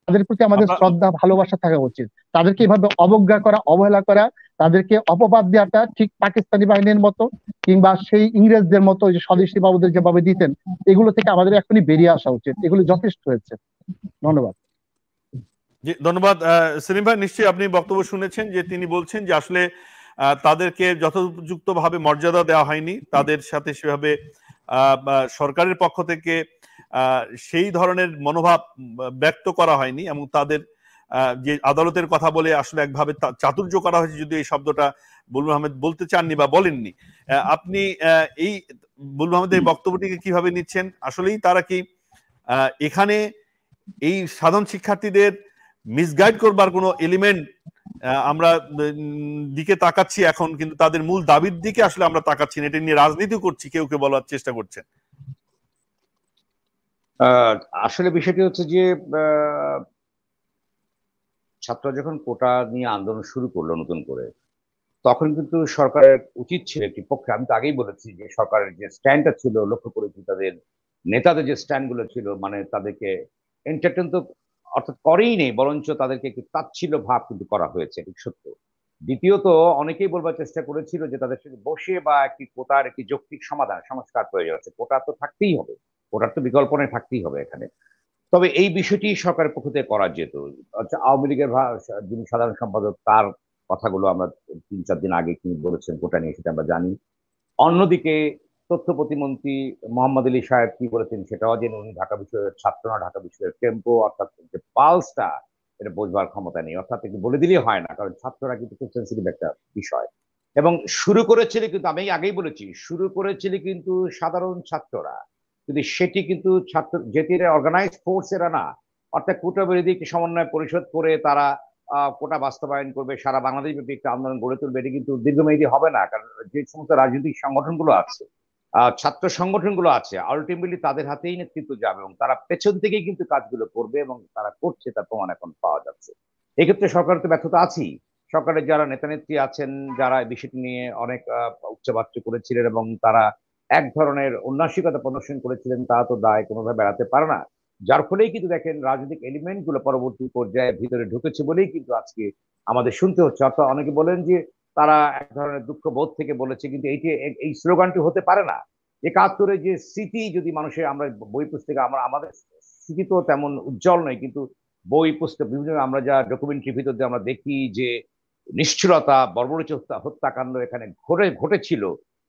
তাদের প্রতি আমাদের শ্রদ্ধা, ভালোবাসা থাকা উচিত। তাদেরকে এভাবে অবজ্ঞা করা, অবহেলা করা, তাদেরকে অপবাদ দেওয়াটা ঠিক পাকিস্তানি বাহিনীর মতো কিংবা সেই ইংরেজদের মতো যে স্বদেশী বাবুদের যেভাবে দিতেন, এগুলো থেকে আমাদের এখনই বেরিয়ে আসা উচিত। এগুলো যথেষ্ট হয়েছে। ধন্যবাদ।
জি, ধন্যবাদ সেলিম ভাই। নিশ্চয়ই আপনি বক্তব্য শুনেছেন যে তিনি বলছেন যে আসলে তাদেরকে যথোপযুক্তভাবে মর্যাদা দেওয়া হয়নি, তাদের সাথে সেভাবে সরকারের পক্ষ থেকে সেই ধরনের মনোভাব ব্যক্ত করা হয়নি, এবং তাদের যে আদালতের কথা বলে আসলে একভাবে চাতুর্য করা হয়েছে, যদি এই শব্দটা বুলবুল আহমেদ বলতে চাননি বা বলেননি। আপনি এই বুলবুল আহমেদের এই বক্তব্যটিকে কিভাবে নিচ্ছেন? আসলেই তারা কি এখানে এই সাধারণ শিক্ষার্থীদের মিসগাইড করবার কোনো এলিমেন্ট আমরা দিকে তাকাচ্ছি এখন, কিন্তু তাদের মূল দাবির দিকে আসলে আমরা তাকাচ্ছি না, এটা নিয়ে রাজনীতি করছি কেউ কেউ বলার চেষ্টা করছেন?
আসলে বিষয়টি হচ্ছে যে ছাত্ররা যখন কোটা নিয়ে আন্দোলন শুরু করলো নতুন করে, তখন কিন্তু সরকারের উচিত ছিল একটি পক্ষে, আমি তো আগেই বলেছি যে সরকারের যে স্ট্যান্ডটা ছিল, লক্ষ্য করেছি তাদের নেতাদের যে স্ট্যান্ড গুলো ছিল, মানে তাদেরকে এন্টারটেন তো অর্থাৎ করেই নেই, বরঞ্চ তাদেরকে একটি তাচ্ছিল্য ভাব কিন্তু করা হয়েছে, এটি সত্য। দ্বিতীয়ত, অনেকেই বলবার চেষ্টা করেছিল যে তাদের সাথে বসে বা একটি কোটার একটি যৌক্তিক সমাধান সংস্কার প্রয়োজন আছে, কোটা তো থাকতেই হবে, কোটার তো বিকল্প নেই, থাকতেই হবে এখানে। তবে এই বিষয়টি সরকারের পক্ষ থেকে করা যেত। আচ্ছা, আওয়ামী লীগের যিনি সাধারণ সম্পাদক, তার কথাগুলো আমরা 3-4 দিন আগে তিনি বলেছেন কোটা নিয়ে, সেটা আমরা জানি। অন্যদিকে তথ্য প্রতিমন্ত্রী মোহাম্মদ আলী সাহেব কি বলেছেন সেটাও জেনে, উনি ঢাকা বিশ্ববিদ্যালয়ের ছাত্র না, ঢাকা বিশ্ববিদ্যালয়ের টেম্পো অর্থাৎ যে পালসটা, এটা বোঝবার ক্ষমতা নেই, অর্থাৎ একটু বলে দিলেই হয় না, কারণ ছাত্ররা কিন্তু খুব সেন্সিটিভ একটা বিষয়। এবং শুরু করেছিল কিন্তু, আমি আগেই বলেছি, শুরু করেছিল কিন্তু সাধারণ ছাত্ররা, কিন্তু সেটি কিন্তু ছাত্র যেটি অর্গানাইজ ফোর্স এরা না, অর্থাৎ কোটা বিরোধী একটি সমন্বয় পরিষদ করে তারা কোটা বাস্তবায়ন করবে, সারা বাংলাদেশ ব্যাপী একটা আন্দোলন গড়ে তুলবে, এটি কিন্তু দীর্ঘমেয়াদী হবে না। কারণ যে সমস্ত রাজনৈতিক সংগঠনগুলো আছে, ছাত্র সংগঠনগুলো আছে, আলটিমেটলি তাদের হাতেই নেতৃত্ব যাবে এবং তারা পেছন থেকেই কিন্তু কাজগুলো করবে এবং তারা করছে, তার প্রমাণ এখন পাওয়া যাচ্ছে। এক্ষেত্রে সরকারের তো ব্যর্থতা আছেই। সরকারের যারা নেতা নেত্রী আছেন, যারা এই বিষয়টি নিয়ে অনেক উচ্চবাচ্য করেছিলেন এবং তারা এক ধরনের উন্নাসিকতা প্রদর্শন করেছিলেন, তারা তো দায় কোনোভাবে বেড়াতে পারে না। যার ফলেই কিন্তু দেখেন রাজনৈতিক এলিমেন্ট গুলো পরবর্তী পর্যায়ে ভিতরে ঢুকেছে বলেই কিন্তু আজকে আমাদের শুনতে হচ্ছে। অর্থাৎ অনেকে বলেন যে তারা এক ধরনের দুঃখ বোধ থেকে বলেছে, কিন্তু এই স্লোগানটি হতে পারে না। 71-এর যে স্মৃতি যদি মানুষের, আমরা বই পুস্তকে, আমাদের স্মৃতি তো তেমন উজ্জ্বল নয়, কিন্তু বই পুস্তক বিভিন্ন আমরা যা ডকুমেন্টারি ভিতর দিয়ে আমরা দেখি যে নিষ্ঠুরতা, বর্বরোচিত হত্যাকাণ্ড এখানে ঘটেছিল,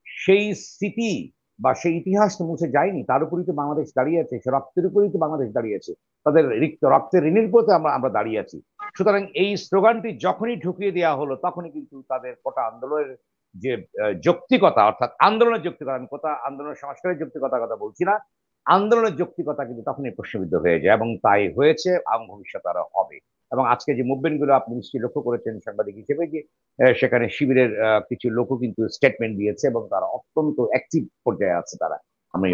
সেই স্মৃতি বা সেই ইতিহাস তো মুছে যায়নি, তার উপরই তো বাংলাদেশ দাঁড়িয়ে আছে, সে রক্তের উপরেই তো বাংলাদেশ দাঁড়িয়ে আছে, তাদের রক্তের ঋণের উপরে আমরা দাঁড়িয়ে আছি। সুতরাং এই স্লোগানটি যখনই ঢুকিয়ে দেওয়া হলো, তখনই কিন্তু তাদের কোটা আন্দোলনের যে যৌক্তিকতা, অর্থাৎ আন্দোলনের যৌক্তিকতা, আমি কোটা আন্দোলনের সংস্কারের যৌক্তিকতার কথা বলছি না, আন্দোলনের যৌক্তিকতা কিন্তু তখনই প্রশ্নবিদ্ধ হয়ে যায়, এবং তাই হয়েছে এবং ভবিষ্যতে আরো হবে। এবং আজকে যে মুভমেন্ট গুলো আপনি নিশ্চয়ই লক্ষ্য করেছেন সাংবাদিক হিসেবে, যে সেখানে শিবিরের কিছু লোকও কিন্তু স্টেটমেন্ট দিয়েছে এবং তারা অত্যন্ত অ্যাক্টিভ পর্যায়ে আছে, তারা আমি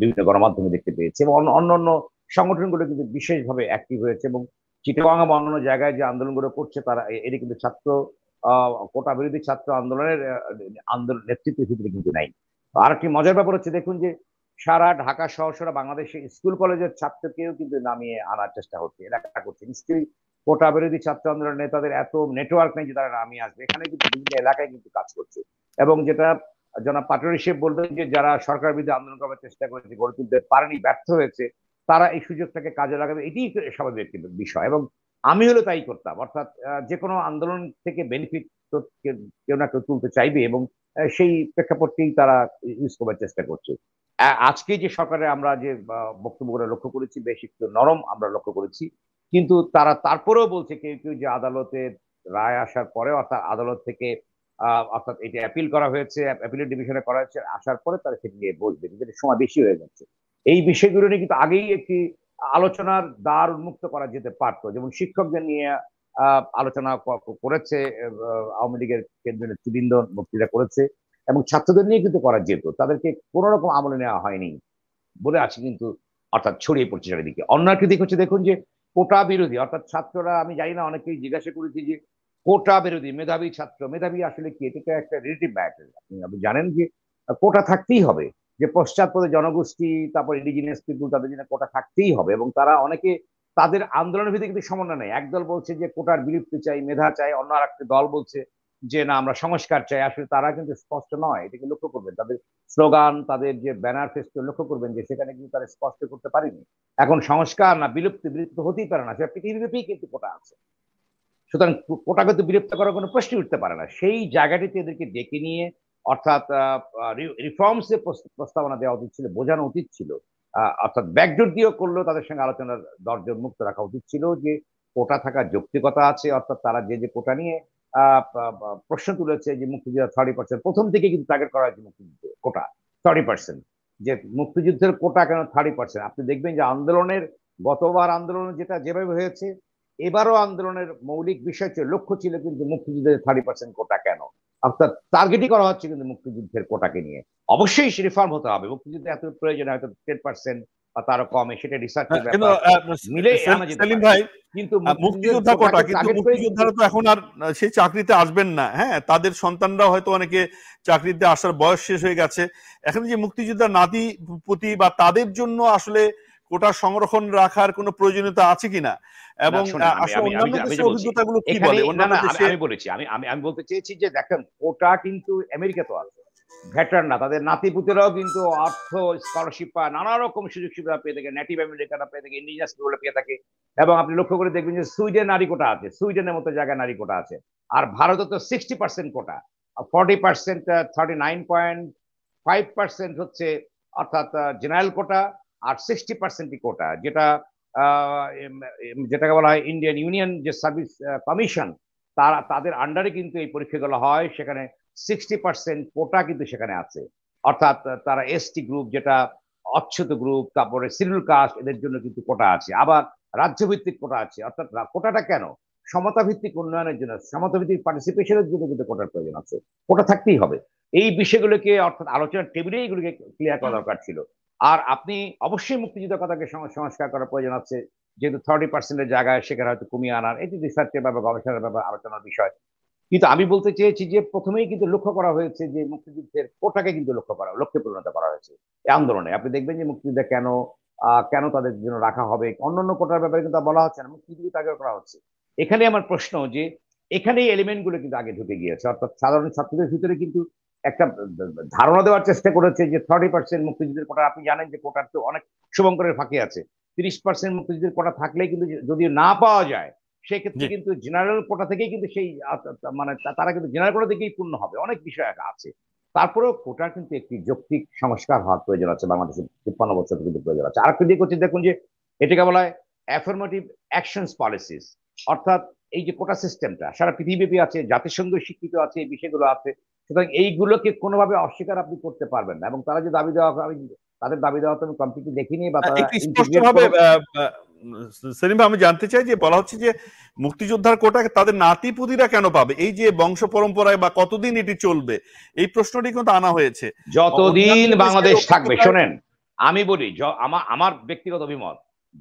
বিভিন্ন গণমাধ্যমে দেখতে পেয়েছি, এবং অন্যান্য সংগঠনগুলো কিন্তু বিশেষভাবে অ্যাক্টিভ হয়েছে। এবং চিটাগাং বা অন্যান্য জায়গায় যে আন্দোলনগুলো করছে, তারা এটি কিন্তু ছাত্র কোটা বিরোধী ছাত্র আন্দোলনের আন্দোলন নেতৃত্বের ভিতরে কিন্তু নাই। আর একটি মজার ব্যাপার হচ্ছে, দেখুন যে সারা ঢাকা সহ সারা বাংলাদেশে স্কুল কলেজের ছাত্রকেও কিন্তু নামিয়ে আনার চেষ্টা হচ্ছে, এলাকা করছে। নিশ্চয়ই কোটা বিরোধী ছাত্র আন্দোলন নেতাদের এত নেটওয়ার্ক নেই যে তারা নামিয়ে আসবে, এখানে কিন্তু বিভিন্ন এলাকায় কিন্তু কাজ করছে। এবং যেটা জনাব পাটোয়ারি সাহেব বলবেন যে যারা সরকার বিরুদ্ধে আন্দোলন করার চেষ্টা করেছে, গড়ে তুলতে পারেনি, ব্যর্থ হয়েছে, তারা এই সুযোগটাকে কাজে লাগাবে, এটি স্বাভাবিক কিন্তু বিষয়। এবং আমি হলে তাই করতাম, অর্থাৎ যে কোনো আন্দোলন থেকে বেনিফিট তো কেউ না কেউ তুলতে চাইবে, এবং সেই প্রেক্ষাপটকেই তারা ইউজ করার চেষ্টা করছে। আজকে যে সরকারে আমরা যে বক্তব্যগুলো লক্ষ্য করেছি, বেশ একটু নরম আমরা লক্ষ্য করেছি, কিন্তু তারা তারপরেও বলছে কেউ কেউ যে আদালতের রায় আসার পরে, অর্থাৎ আদালত থেকে অর্থাৎ এটা অ্যাপিল করা হয়েছে, অ্যাপিলের ডিভিশনে করা হয়েছে, আসার পরে তারা সেটি নিয়ে বসবে, কিন্তু সময় বেশি হয়ে যাচ্ছে। এই বিষয়গুলো নিয়ে কিন্তু আগেই একটি আলোচনার দ্বার উন্মুক্ত করা যেতে পারতো, যেমন শিক্ষকদের নিয়ে আলোচনা করেছে আওয়ামী লীগের কেন্দ্রীয় নেতৃবৃন্দ, বক্তৃতা করেছে, এবং ছাত্রদের নিয়ে কিন্তু করা যেত, তাদেরকে কোন রকম আমলে নেওয়া হয়নি বলে আছে কিন্তু, অর্থাৎ ছড়িয়ে পড়ছে চারিদিকে। অন্য একটি দিক হচ্ছে, দেখুন যে কোটা বিরোধী, অর্থাৎ ছাত্ররা, আমি জানি না, অনেকেই জিজ্ঞাসা করেছি যে কোটা বিরোধী মেধাবী ছাত্র, মেধাবী আসলে কি, এটা একটা রিলেটিভ ম্যাটার। আপনি জানেন যে কোটা থাকতেই হবে, যে পশ্চাৎপদ জনগোষ্ঠী, তারপর ইন্ডিজিনিয়াস পিপুল, তাদের জন্য কোটা থাকতেই হবে, এবং তারা অনেকে তাদের আন্দোলনের ভিত্তিতে কিন্তু সমন্বয় নেই। একদল বলছে যে কোটার বিলুপ্তি চাই, মেধা চাই, অন্য আর একটা দল বলছে যে না, আমরা সংস্কার চাই। আসলে তারা কিন্তু স্পষ্ট নয়, এটাকে লক্ষ্য করবেন, তাদের স্লোগান, তাদের যে ব্যানার ফেস্ট লক্ষ্য করবেন যে সেখানে কিন্তু তারা স্পষ্ট করতে পারেনি এখন সংস্কার না বিলুপ্তি, বিলুপ্ত হতেই পারে না, সেটা পৃথিবীব্যাপী কিন্তু কোটা আছে। সুতরাং কোটাকে তো বিলুপ্ত করার কোনো প্রশ্নই উঠতে পারে না। সেই জায়গাটিতে এদেরকে ডেকে নিয়ে, অর্থাৎ রিফর্মস এর প্রস্তাবনা দেওয়া উচিত ছিল, বোঝানো উচিত ছিল, অর্থাৎ ব্যাকডোর দিয়েও করলেও তাদের সঙ্গে আলোচনার দরজা মুক্ত রাখা উচিত ছিল, যে কোটা থাকার যৌক্তিকতা আছে। অর্থাৎ তারা যে কোটা নিয়ে প্রশ্ন তুলেছে, যে মুক্তিযোদ্ধা 30%, প্রথম থেকে কিন্তু টার্গেট করা হয়েছে মুক্তিযুদ্ধ কোটা 30%, যে মুক্তিযুদ্ধের কোটা কেন 30%। আপনি দেখবেন যে আন্দোলনের, গতবার আন্দোলন যেভাবে হয়েছে, এবারও আন্দোলনের মৌলিক বিষয় ছিল, লক্ষ্য ছিল কিন্তু মুক্তিযুদ্ধের 30% কোটা কেন, অর্থাৎ টার্গেটই করা হচ্ছে কিন্তু মুক্তিযুদ্ধের কোটাকে নিয়ে। অবশ্যই রিফর্ম হতে হবে, মুক্তিযুদ্ধে এত প্রয়োজন হয়তো 10% বা তারও কমে, সেটা রিসার্চের
কিন্তু
ব্যাপার, মিলে আনা যেতে
সেলিম
পারে।
ভাই,
কিন্তু
মুক্তিযোদ্ধা কোটা, কিন্তু মুক্তিযোদ্ধারা তো এখন আর সেই চাকরিতে আসবেন না। হ্যাঁ, তাদের সন্তানরাও হয়তো অনেকে চাকরিতে আসার বয়স শেষ হয়ে গেছে। এখন যে মুক্তিযোদ্ধার নাতি পুতি বা তাদের জন্য আসলে কোটা সংরক্ষণ রাখার কোনো প্রয়োজনীয়তা আছে কিনা, এবং আসলে অন্যান্য দেশের অভিজ্ঞতাগুলো কি বলে? অন্যান্য দেশে
আমি বলেছি, আমি বলতে চেয়েছি যে দেখেন, কোটা কিন্তু আমেরিকা তো আছে, ভেটারান না, তাদের নাতিপুতেরাও কিন্তু অর্থ স্কলারশিপ পায়, নানা রকম সুযোগ সুবিধা পেয়ে থাকে, নেটিভ আমেরিকানরা পেয়ে থাকে, ইন্ডিজিনাস পিপল পেয়ে থাকে। এবং আপনি লক্ষ্য করে দেখবেন যে সুইডেন নারী কোটা আছে, সুইডেনের মতো জায়গায় নারী কোটা আছে। আর ভারতে তো 60% কোটা, 40%, 39.5% হচ্ছে অর্থাৎ জেনারেল কোটা, আর 60% কোটা, যেটাকে বলা হয় ইন্ডিয়ান ইউনিয়ন যে সার্ভিস কমিশন, তাদের আন্ডারে কিন্তু এই পরীক্ষাগুলো হয়। সেখানে 60% কোটা কিন্তু সেখানে আছে। অর্থাৎ তারা এসটি গ্রুপ, যেটা অচ্ছুত গ্রুপ, তারপরে শিডিউল কাস্ট, এদের জন্য কিন্তু কোটা আছে। আবার রাজ্যভিত্তিক কোটা আছে। অর্থাৎ কোটাটা কেন? সমতা ভিত্তিক উন্নয়নের জন্য, সমতা ভিত্তিক পার্টিসিপেশনের জন্য কিন্তু কোটার প্রয়োজন আছে। কোটা থাকতেই হবে। এই বিষয়গুলোকে অর্থাৎ আলোচনার টেবিলে এগুলোকে ক্লিয়ার করা দরকার ছিল। আর আপনি অবশ্যই মুক্তিযুদ্ধের কথাকে সংস্কার করার প্রয়োজন আছে, যেহেতু 30%-এর জায়গায় সেখানে হয়তো কমিয়ে আনার, এটি রিসার্চের ব্যাপার, গবেষণার ব্যাপার, আলোচনার বিষয়। কিন্তু আমি বলতে চেয়েছি যে প্রথমেই কিন্তু লক্ষ্য করা হয়েছে যে মুক্তিযুদ্ধের কোটাকে কিন্তু লক্ষ্যে পরিণত করা হয়েছে এই আন্দোলনে। আপনি দেখবেন যে মুক্তিযুদ্ধে কেন তাদের জন্য রাখা হবে, অন্যান্য কোটার ব্যাপারে কিন্তু বলা হচ্ছে না, মুক্তিযুদ্ধ আগে করা হচ্ছে। এখানে আমার প্রশ্ন যে এখানে এই এলিমেন্ট গুলো কিন্তু আগে ঢুকে গিয়েছে। অর্থাৎ সাধারণ ছাত্রদের ভিতরে কিন্তু একটা ধারণা দেওয়ার চেষ্টা করেছে যে 30% মুক্তিযুদ্ধের কোটা। আপনি জানেন যে কোটার তো অনেক শুভঙ্করের ফাঁকি আছে। 30% মুক্তিযুদ্ধের কোটা থাকলেই কিন্তু যদি না পাওয়া যায়, সেক্ষেত্রে কিন্তু জেনারেল কোটা থেকেই কিন্তু সেই মানে তারা কিন্তু জেনারেল কোটা থেকেই পূর্ণ হবে। অনেক বিষয় আছে। তারপরেও কোটার কিন্তু একটি যৌক্তিক সংস্কার হওয়ার প্রয়োজন আছে, বাংলাদেশের 53 বছর কিন্তু প্রয়োজন আছে। আরেকটু দিক হচ্ছে, দেখুন যে এটাকে বলা হয় অ্যাফার্মেটিভ অ্যাকশনস পলিসিস। অর্থাৎ এই যে কোটা সিস্টেমটা সারা পৃথিবীব্যাপী আছে, জাতিসংঘ স্বীকৃত আছে, এই বিষয়গুলো আছে। সুতরাং এইগুলোকে কোনোভাবে অস্বীকার আপনি করতে পারবেন না। এবং তারা যে দাবি দেওয়া, তাদের দাবি দেওয়া তো আমি কমপ্লিটলি দেখিনি, বা তারা
একটু স্পষ্টভাবে সেলিম ভাই, আমি জানতে চাই যে বলা হচ্ছে যে মুক্তিযোদ্ধার কোটা তাদের নাতিপুতিরা কেন পাবে? এই যে বংশ পরম্পরায় বা কতদিন এটি চলবে, এই প্রশ্নটি কিন্তু আনা হয়েছে।
যতদিন বাংলাদেশ থাকবে, শোনেন আমি বলি, আমার ব্যক্তিগত অভিমত,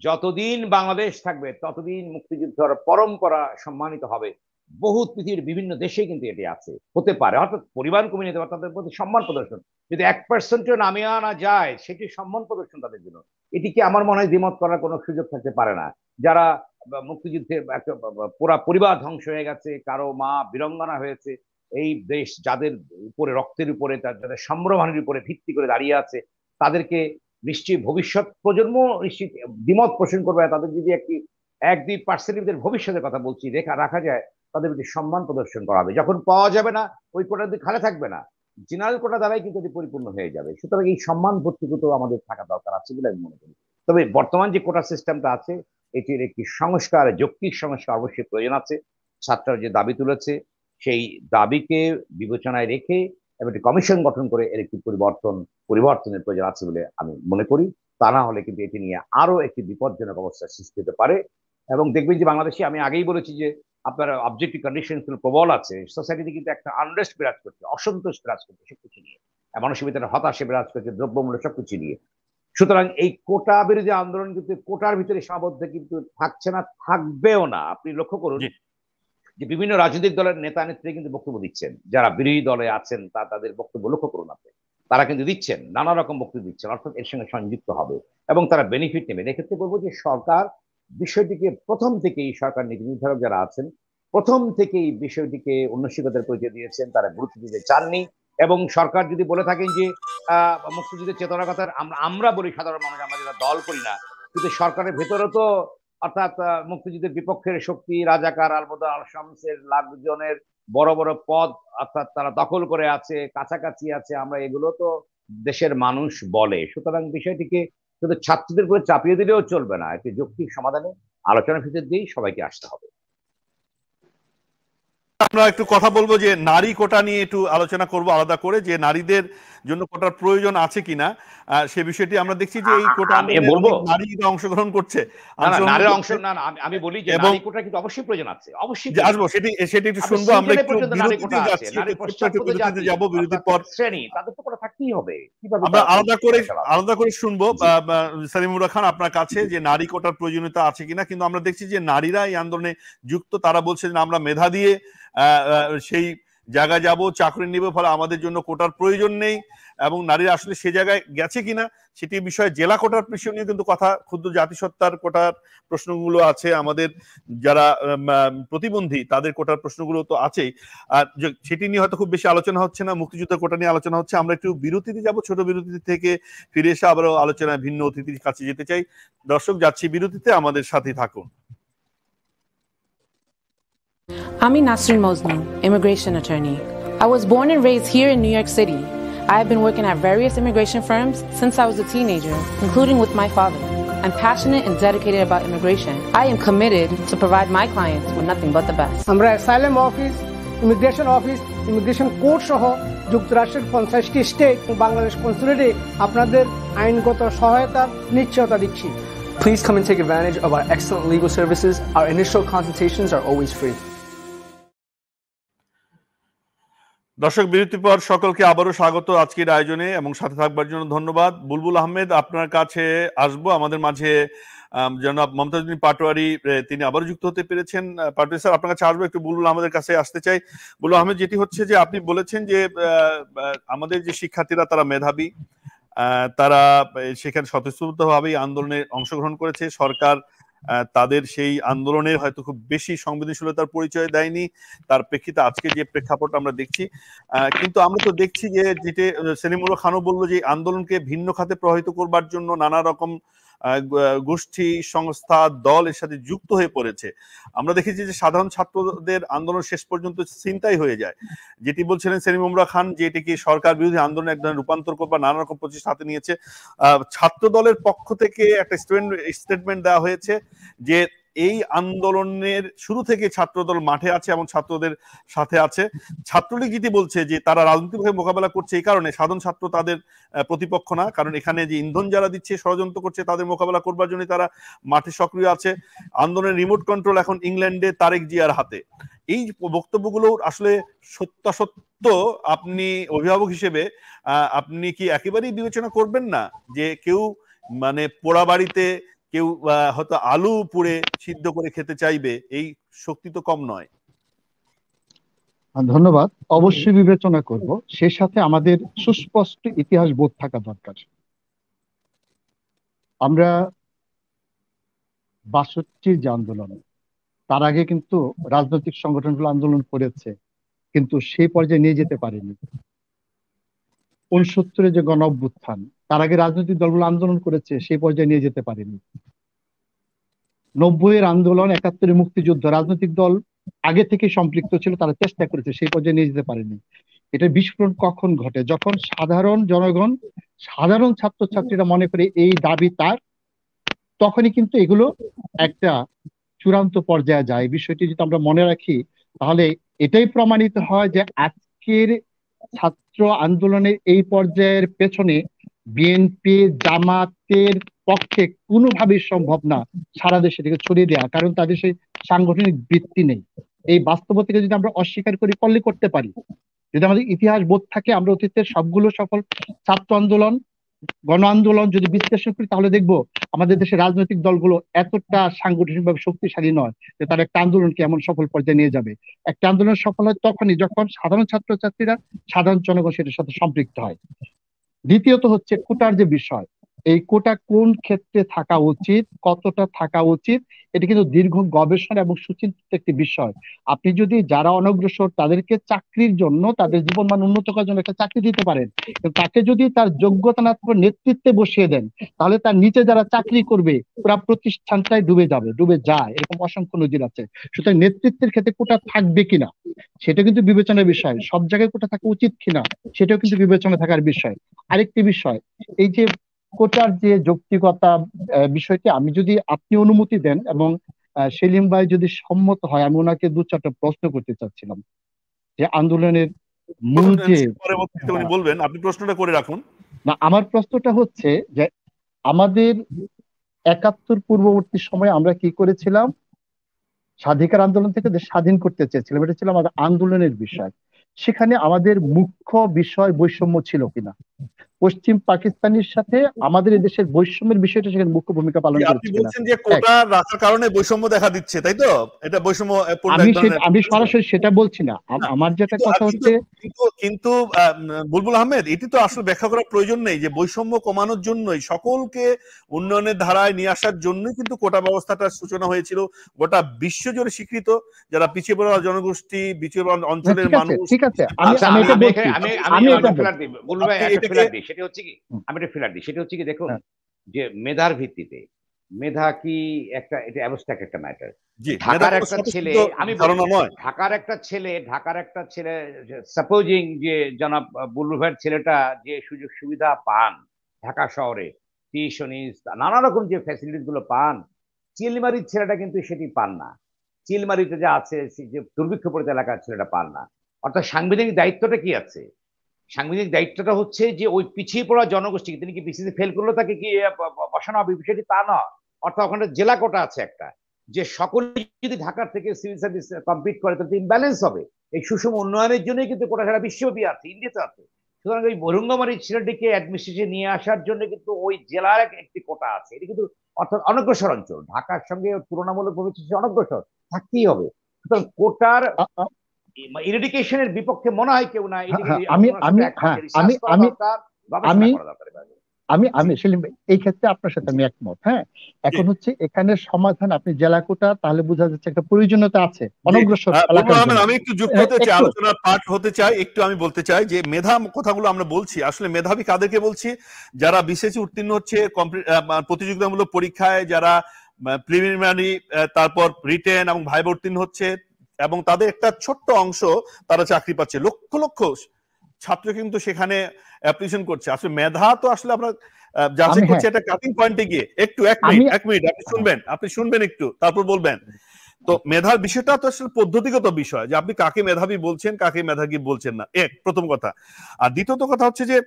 যতদিন বাংলাদেশ থাকবে ততদিন মুক্তিযুদ্ধের পরম্পরা সম্মানিত হবে। বহু পৃথিবীর বিভিন্ন দেশে কিন্তু এটি আছে, হতে পারে অর্থাৎ পরিবার কমিয়ে নিতে পারে, তাদের প্রতি সম্মান প্রদর্শন। যদি 1%ও নামিয়ে আনা যায়, সেটি সম্মান প্রদর্শন তাদের জন্য। এটিকে আমার মনে হয় দ্বিমত করার কোনো সুযোগ থাকতে পারে না। যারা মুক্তিযুদ্ধে পুরা পরিবার ধ্বংস হয়ে গেছে, কারো মা বীরঙ্গনা হয়েছে, এই দেশ যাদের উপরে, রক্তের উপরে, যাদের সম্ভ্রমানের উপরে ভিত্তি করে দাঁড়িয়ে আছে, তাদেরকে নিশ্চয়ই ভবিষ্যৎ প্রজন্ম নিশ্চিত দ্বিমত পোষণ করবে। তাদের যদি 1-2% ভবিষ্যতের কথা বলছি রাখা যায়, তাদের প্রতি সম্মান প্রদর্শন করা হবে। যখন পাওয়া যাবে না, ওই কোটা খালে থাকবে না, জেনারেল কোটা দ্বারাই কিন্তু পরিপূর্ণ ভর্তি হয়ে যাবে। সুতরাং এই সম্মান ভর্তিগত আমাদের থাকা দরকার আছে বলে আমি মনে করি। তবে বর্তমান যে কোটা সিস্টেমটা আছে, এটির একটি সংস্কার, যৌক্তিক সংস্কার অবশ্যই প্রয়োজন আছে। ছাত্ররা যে দাবি তুলেছে, সেই দাবিকে বিবেচনায় রেখে এবং একটি কমিশন গঠন করে এর একটি পরিবর্তনের প্রয়োজন আছে বলে আমি মনে করি। তা না হলে কিন্তু এটি নিয়ে আরো একটি বিপজ্জনক অবস্থার সৃষ্টি হতে পারে। এবং দেখবেন যে বাংলাদেশে, আমি আগেই বলেছি যে আপনার অবজেক্টিভ কন্ডিশন প্রবল আছে, সোসাইটিতে কিন্তু একটা আনরেস্ট বিরাজ করছে, অসন্তোষ বিরাজ করছে সবকিছু নিয়ে, মানুষের ভিতরে হতাশা বিরাজ করছে, দ্রব্যমূল্য সবকিছু নিয়ে। সুতরাং এই কোটা বিরোধী আন্দোলন কিন্তু কোটার ভিতরে সীমাবদ্ধ কিন্তু থাকছে না, থাকবেও না। আপনি লক্ষ্য করুন যে বিভিন্ন রাজনৈতিক দলের নেতা নেত্রী কিন্তু বক্তব্য দিচ্ছেন, যারা বিরোধী দলে আছেন তাদের বক্তব্য লক্ষ্য করুন আপনি, তারা কিন্তু দিচ্ছেন, নানা রকম বক্তব্য দিচ্ছেন, অর্থাৎ এর সঙ্গে সংযুক্ত হবে এবং তারা বেনিফিট নেবেন। এক্ষেত্রে বলবো যে সরকার বিষয়টিকে প্রথম থেকেই, সরকার নীতি নির্ধারক যারা আছেন প্রথম থেকেই বিষয়টিকে উন্নসিকতার পরিচয় দিয়েছেন, তারা গুরুত্ব দিতে চাননি। এবং সরকার যদি বলে থাকেন যে মুক্তিযুদ্ধের চেতনার কথা আমরা বলি, সাধারণ মানুষ, আমরা যেটা দল করি না, কিন্তু সরকারের ভেতরে তো অর্থাৎ মুক্তিযুদ্ধের বিপক্ষের শক্তি, রাজাকার, আলবদর, আল শামসের লাখজনের বড় বড় পদ অর্থাৎ তারা দখল করে আছে, কাছাকাছি আছে, আমরা এগুলো তো দেশের মানুষ বলে। সুতরাং বিষয়টিকে শুধু ছাত্রদের উপরে চাপিয়ে দিলেও চলবে না, একটি যৌক্তিক সমাধানে আলোচনার ভিতর দিয়েই সবাইকে আসতে হবে।
আমরা একটু কথা বলবো যে নারী কোটা নিয়ে একটু আলোচনা করব আলাদা করে, যে নারীদের জন্য কোটার প্রয়োজন আছে কিনা সে বিষয়টি আমরা দেখছি যে এই কোটা আন্দোলনে
বলবো
নারী কিন্তু অংশগ্রহণ করছে
নারীর অংশ না আমি বলি যে
এবং
নারী কোটা কিন্তু অবশ্যই প্রয়োজন আছে, অবশ্যই
আসবো সেটি একটু শুনবো। আমরা একটু বিরতিতে যাচ্ছি, বিরতিতে যাব, বিরতির পর
শ্রেণী তাদের তো কোটা থাকতেই হবে, কিভাবে
আমরা আলাদা করে শুনবো সালিমুল্লাহ খান আপনার কাছে যে নারী কোটার প্রয়োজনীয়তা আছে কিনা। কিন্তু আমরা দেখছি যে নারীরা এই আন্দোলনে যুক্ত, তারা বলছে যে আমরা মেধা দিয়ে সেই জায়গায় যাব, চাকরি নিব, ফলে আমাদের জন্য কোটার প্রয়োজন নেই। এবং নারীরা আসলে সে জায়গায় গেছে কিনা সেটি বিষয়ে জেলা কোটার বিষয় নিয়ে কিন্তু কথা, ক্ষুদ্র জাতিসত্তার কোটার প্রশ্নগুলো আছে, আমাদের যারা প্রতিবন্ধী তাদের কোটার প্রশ্নগুলো তো আছেই। আর সেটি নিয়ে হয়তো খুব বেশি আলোচনা হচ্ছে না, মুক্তিযুদ্ধের কোটা নিয়ে আলোচনা হচ্ছে। আমরা একটু বিরতিতে যাব, ছোট বিরতি থেকে ফিরে এসে আবারও আলোচনায় ভিন্ন অতিথির কাছে যেতে চাই। দর্শক, যাচ্ছি বিরতিতে, আমাদের সাথে থাকুন।
I'm Nasrin Mosnu, immigration attorney. I was born and raised here in New York City. I have been working at various immigration firms since I was a teenager, including with my father. I'm passionate and dedicated about immigration. I am committed to provide my clients with nothing but the best.
আমরা অ্যাসাইলাম অফিস, ইমিগ্রেশন কোর্ট সহ যুক্তরাষ্ট্রের 50টি স্টেট ও বাংলাদেশ কনসুলেটে আপনাদের আইনগত সহায়তার নিশ্চয়তা দিচ্ছি।
Please come and take advantage of our excellent legal services. Our initial consultations are always free.
দর্শক, বিরতির পর সকলকে আবারও স্বাগত আজকের আয়োজনে এবং সাথে থাকবার জন্য ধন্যবাদ। বুলবুল আহমেদ, আপনার কাছে আসবো। আমাদের মাঝে জনাব মমতাজউদ্দিন পাটোয়ারি, তিনি আবারও যুক্ত হতে পেরেছেন। পাটোয়ারি স্যার, আপনার কাছে আসবো, একটু বুলবুল আহমেদের কাছে আসতে চাই। বুলবুল আহমেদ, যেটি হচ্ছে যে আপনি বলেছেন যে আমাদের যে শিক্ষার্থীরা তারা মেধাবী, তারা সেখানে স্বতঃস্ফূর্তভাবেই আন্দোলনে অংশগ্রহণ করেছে। সরকার তাদের সেই আন্দোলনের হয়তো খুব বেশি সংবেদনশীলতার পরিচয় দেয়নি, তার প্রেক্ষিতে আজকে যে প্রেক্ষাপট আমরা দেখছি। কিন্তু আমরা তো দেখছি যে যেটি সেলিমুল্লাহ খানও বললো যে আন্দোলনকে ভিন্ন খাতে প্রভাবিত করবার জন্য নানা রকম গোষ্ঠী, সংস্থা, দল এর সাথে যুক্ত হয়ে পড়েছে। আমরা দেখেছি যে সাধারণ ছাত্রদের আন্দোলন শেষ পর্যন্ত ছিনতাই হয়ে যায়। যেটি বলছিলেন সেলিমুল্লাহ খান, যে এটিকে সরকার বিরোধী আন্দোলন এক ধরনের রূপান্তর করবার নানা রকম প্রচেষ্টা হাতে নিয়েছে। ছাত্র দলের পক্ষ থেকে একটা স্টেটমেন্ট দেওয়া হয়েছে যে এই আন্দোলনের শুরু থেকে ছাত্রদল মাঠে আছে এবং ছাত্রদের সাথে আছে। ছাত্রলীগ যেটি বলছে যে তারা রাজনৈতিকভাবে মোকাবেলা করছে, এই কারণে সাধারণ ছাত্র তাদের প্রতিপক্ষ না, কারণ এখানে যে ইন্ধন যারা দিচ্ছে, ষড়যন্ত্র করছে, তাদের মোকাবেলা করবার জন্য তারা মাঠে সক্রিয় আছে। আন্দোলনের রিমোট কন্ট্রোল এখন ইংল্যান্ডে তারেক জিয়ার হাতে। এই বক্তব্যগুলো আসলে সত্য আপনি অভিভাবক হিসেবে আপনি কি একেবারেই বিবেচনা করবেন না যে কেউ মানে পোড়া বাড়িতে কেউ হয়তো আলু পুড়ে সিদ্ধ করে খেতে চাইবে, এই শক্তি তো কম নয়?
ধন্যবাদ। অবশ্যই বিবেচনা করব, সে সাথে আমাদের সুস্পষ্ট ইতিহাস বোধ থাকা দরকার। আমরা ৬২ যে আন্দোলন, তার আগে কিন্তু রাজনৈতিক সংগঠনগুলো আন্দোলন করেছে, কিন্তু সেই পর্যায়ে নিয়ে যেতে পারেনি। ৬৯ যে গণ অভ্যুত্থান, তার আগে রাজনৈতিক দলগুলো আন্দোলন করেছে, সেই পর্যায়ে নিয়ে যেতে পারেনি। ৯০-এর আন্দোলন, ৭১-এর মুক্তিযুদ্ধ, রাজনৈতিক দল আগে থেকে সম্পৃক্ত ছিল, তারা চেষ্টা করেছে, সেই পর্যায়ে নিয়ে যেতে পারেনি। এটা বিস্ফোরণ কখন ঘটে? যখন সাধারণ জনগণ, সাধারণ ছাত্রছাত্রীরা মনে করে এই দাবি তার, তখনই কিন্তু এগুলো একটা চূড়ান্ত পর্যায়ে যায়। বিষয়টি যদি আমরা মনে রাখি, তাহলে এটাই প্রমাণিত হয় যে আজকের ছাত্র আন্দোলনের এই পর্যায়ের পেছনে বিএনপি, জামাতের পক্ষে কোনোভাবেই সম্ভব না সারা দেশে থেকে ছড়িয়ে দেওয়া, কারণ তাদের সেই সাংগঠনিক ভিত্তি নেই। এই বাস্তবতাকে যদি আমরা অস্বীকার করি, করলে করতে পারি। যদি আমাদের ইতিহাস বোধ থাকে, আমরা অতীতের সবগুলো সফল ছাত্র আন্দোলন, গণ আন্দোলন যদি বিশ্লেষণ করি, তাহলে দেখবো আমাদের দেশের রাজনৈতিক দলগুলো এতটা সাংগঠনিকভাবে শক্তিশালী নয় যে তারা একটা আন্দোলনকে এমন সফল পর্যায়ে নিয়ে যাবে। একটা আন্দোলন সফল হয় তখনই যখন সাধারণ ছাত্রছাত্রীরা, সাধারণ জনগণ সেটার সাথে সম্পৃক্ত হয়। দ্বিতীয়ত হচ্ছে কোটার যে বিষয়, এই কোটা কোন ক্ষেত্রে থাকা উচিত, কতটা থাকা উচিত, এটা কিন্তু দীর্ঘ গবেষণা এবং সুচিন্তিত একটি বিষয়। আপনি যদি যারা অনগ্রসর তাদেরকে চাকরির জন্য, তাদের জীবনমান উন্নত করার জন্য একটা চাকরি দিতে পারেন, তাকে যদি তার যোগ্যতা না নেতৃত্বে বসিয়ে দেন, তাহলে তার নিচে যারা চাকরি করবে পুরা প্রতিষ্ঠানটাই ডুবে যাবে, ডুবে যায়, এরকম অসংখ্য নজির আছে। সুতরাং নেতৃত্বের ক্ষেত্রে কোটা থাকবে কিনা সেটা কিন্তু বিবেচনার বিষয়, সব জায়গায় কোটা থাকা উচিত কিনা সেটাও কিন্তু বিবেচনা থাকার বিষয়। আরেকটি বিষয়, এই যে কোটার যে যৌক্তিকতা বিষয়টি, আমি যদি আপনি অনুমতি দেন এবং সেলিম ভাই যদি সম্মত হয়, আমি ওনাকে ২-৪টা প্রশ্ন করতে চাচ্ছিলাম। যে আন্দোলনের মূল যে
পরবর্তীতে উনি বলবেন, আপনি প্রশ্নটা করে রাখুন।
না, আমার প্রশ্নটা হচ্ছে যে আমাদের ৭১ পূর্ববর্তী সময়ে আমরা কি করেছিলাম, স্বাধিকার আন্দোলন থেকে দেশ স্বাধীন করতে চেয়েছিলাম, এটা ছিল আমাদের আন্দোলনের বিষয়। সেখানে আমাদের মুখ্য বিষয় বৈষম্য ছিল কিনা, পশ্চিম পাকিস্তানের সাথে আমাদের এই দেশের বৈষম্যের বিষয়টা সেখানে মুখ্য ভূমিকা পালন
আপনি
করেছে কিনা।
বলছেন যে কোটা রাখার কারণে বৈষম্য দেখা দিচ্ছে, তাই তো? এটা বৈষম্য
আমি সরাসরি সেটা বলছি না, আমার যেটা কথা হচ্ছে
কিন্তু বুলবুল আহমেদ, এটি তো আসলে ব্যাখ্যা করার প্রয়োজন নেই যে বৈষম্য কমানোর জন্যই, সকলকে উন্নয়নের ধারায় নিয়ে আসার জন্যই কিন্তু কোটা ব্যবস্থাটার সূচনা হয়েছিল। গোটা বিশ্বজুড়ে স্বীকৃত, যারা পিছিয়ে পড়া জনগোষ্ঠী, পিছিয়ে পড়া অঞ্চলের মানুষ।
ঠিক আছে,
সেটা হচ্ছে কি, দেখুন যে মেধার ভিত্তিতে, মেধা কি একটা, এটা অ্যাবস্ট্রাক্ট একটা ম্যাটার। ঢাকার একটা ছেলে সাপোজিং যে জনাব বুলবুল ভাইয়ের ছেলেটা যে সুযোগ সুবিধা পান ঢাকা শহরে, টিউশনিস, নানা রকম যে ফ্যাসিলিটিস গুলো পান, চিলমারির ছেলেটা কিন্তু সেটি পান না। চিলমারিতে যে আছে, যে দুর্ভিক্ষপরিত এলাকার ছেলেটা পান না। অর্থাৎ সাংবিধানিক দায়িত্বটা কি আছে? সাংবিধানিক দায়িত্বটা হচ্ছে যে ওই পিছিয়ে পড়া জনগোষ্ঠী, তিনি কি বিসিসি ফেল করলো তাকে কি বসানো হবে, বিষয়টি তা না। অর্থাৎ ওখানে জেলা কোটা আছে একটা, যে সকলে যদি ঢাকার থেকে সিভিল সার্ভিস কমপ্লিট করে তাহলে ইমব্যালেন্স হবে। এই সুষম উন্নয়নের জন্যই কিন্তু কোটা সারা বিশ্বব্যাপী আছে, ইন্ডিয়াতে আছে। সুতরাং ওই বরুঙ্গামারির ছেলেটিকে অ্যাডমিনিস্ট্রেশন নিয়ে আসার জন্য কিন্তু ওই জেলার একটি কোটা আছে। এটা কিন্তু অর্থাৎ অনগ্রসর অঞ্চল, ঢাকার সঙ্গে তুলনামূলকভাবে অনগ্রসর থাকতেই হবে। সুতরাং কোটার ইরিডিকেশনের বিপক্ষে মনে হয় কেউ না।
আমি সেলিম ভাই, এই ক্ষেত্রে আপনার সাথে আমি একমত। হ্যাঁ, এখন হচ্ছে এখানে সমাধান, আপনি জেলা কোটা, তাহলে বোঝা যাচ্ছে একটা প্রয়োজনীয়তা আছে অনগ্রসর এলাকার জন্য।
আমি একটু যুক্ত হতে চাই, আলোচনার পার্ট হতে চাই। একটু আমি বলতে চাই যে মেধা কথাগুলো আমরা বলছি, আসলে মেধাবী কাদেরকে বলছি? যারা বিসিএসসি উত্তীর্ণ হচ্ছে প্রতিযোগিতামূলক পরীক্ষায়, যারা প্রিলিমিনারি, তারপর রিটেন এবং ভাইভা উত্তীর্ণ হচ্ছে, এবং তাদের একটা ছোট্ট অংশ তারা চাকরি পাচ্ছে। লক্ষ লক্ষ ছাত্র কিন্তু সেখানে অ্যাপ্লিকেশন করছে। আসলে মেধা তো আসলে আমরা যাচাই করছি একটা কাটিং পয়েন্টে গিয়ে। একটু এক মিনিট আপনি শুনবেন একটু, তারপর বলবেন। তো মেধার বিষয়টা তো আসলে পদ্ধতিগত বিষয়, যে আপনি কাকে মেধাবী বলছেন, কাকে মেধাবী বলছেন না, প্রথম কথা। আর দ্বিতীয়ত কথা হচ্ছে যে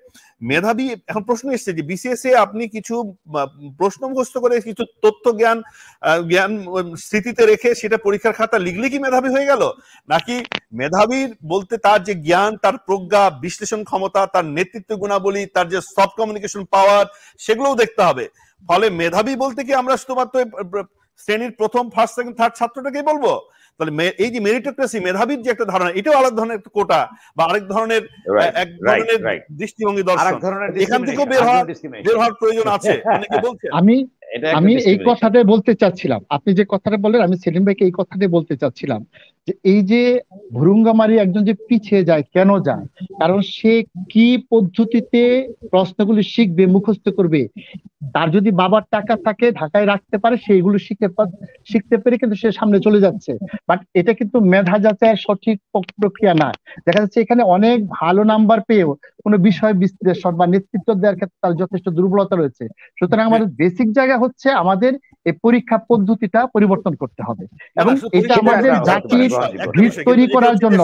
মেধাবী, এখন প্রশ্ন এসছে যে বিসিএস এ আপনি কিছু প্রশ্ন মুখস্থ করে কিছু তথ্য জ্ঞান স্মৃতিতে রেখে সেটা পরীক্ষার খাতা লিখলে কি মেধাবী হয়ে গেল? নাকি মেধাবীর বলতে তার যে জ্ঞান, তার প্রজ্ঞা, বিশ্লেষণ ক্ষমতা, তার নেতৃত্ব গুণাবলী, তার যে সফট কমিউনিকেশন পাওয়ার, সেগুলোও দেখতে হবে। ফলে মেধাবী বলতে কি আমরা শুধুমাত্র শ্রেণীর প্রথম, ফার্স্ট, সেকেন্ড, থার্ড ছাত্রটাকেই বলবো? তাহলে এই যে মেরিটোক্রেসি, মেধাবীর যে একটা ধারণা, এটাও আলাদা ধরনের একটা কোটা বা আরেক ধরনের এক ধরনের দৃষ্টিভঙ্গি দর্শন, এখান থেকেও বের হওয়ার প্রয়োজন আছে অনেকে বলছেন।
আমি এই কথাটাই বলতে চাচ্ছিলাম, আপনি যে কথাটা বললেন, আমি সেলিম ভাইকে এই কথাটাই বলতে চাচ্ছিলাম যে এই যে ভুরুঙ্গামারি একজন যে পিছিয়ে যায়, কেন যায়? কারণ সে কি পদ্ধতিতে প্রশ্নগুলি শিখবে, মুখস্থ করবে। তার যদি বাবার টাকা থাকে, ঢাকায় রাখতে পারে, সেইগুলো শিখতে পেরে কিন্তু সে সামনে চলে যাচ্ছে। বাট এটা কিন্তু মেধা যাচাইয়ের সঠিক প্রক্রিয়া না। দেখা যাচ্ছে এখানে অনেক ভালো নাম্বার পেয়েও কোনো বিষয় বিশ্লেষণ বা নেতৃত্ব দেওয়ার ক্ষেত্রে তার যথেষ্ট দুর্বলতা রয়েছে। সুতরাং আমাদের বেসিক জায়গা হচ্ছে আমাদের এই পরীক্ষা পদ্ধতিটা পরিবর্তন করতে হবে, এবং এটা আমাদের জাতির ভিত তৈরি করার জন্য,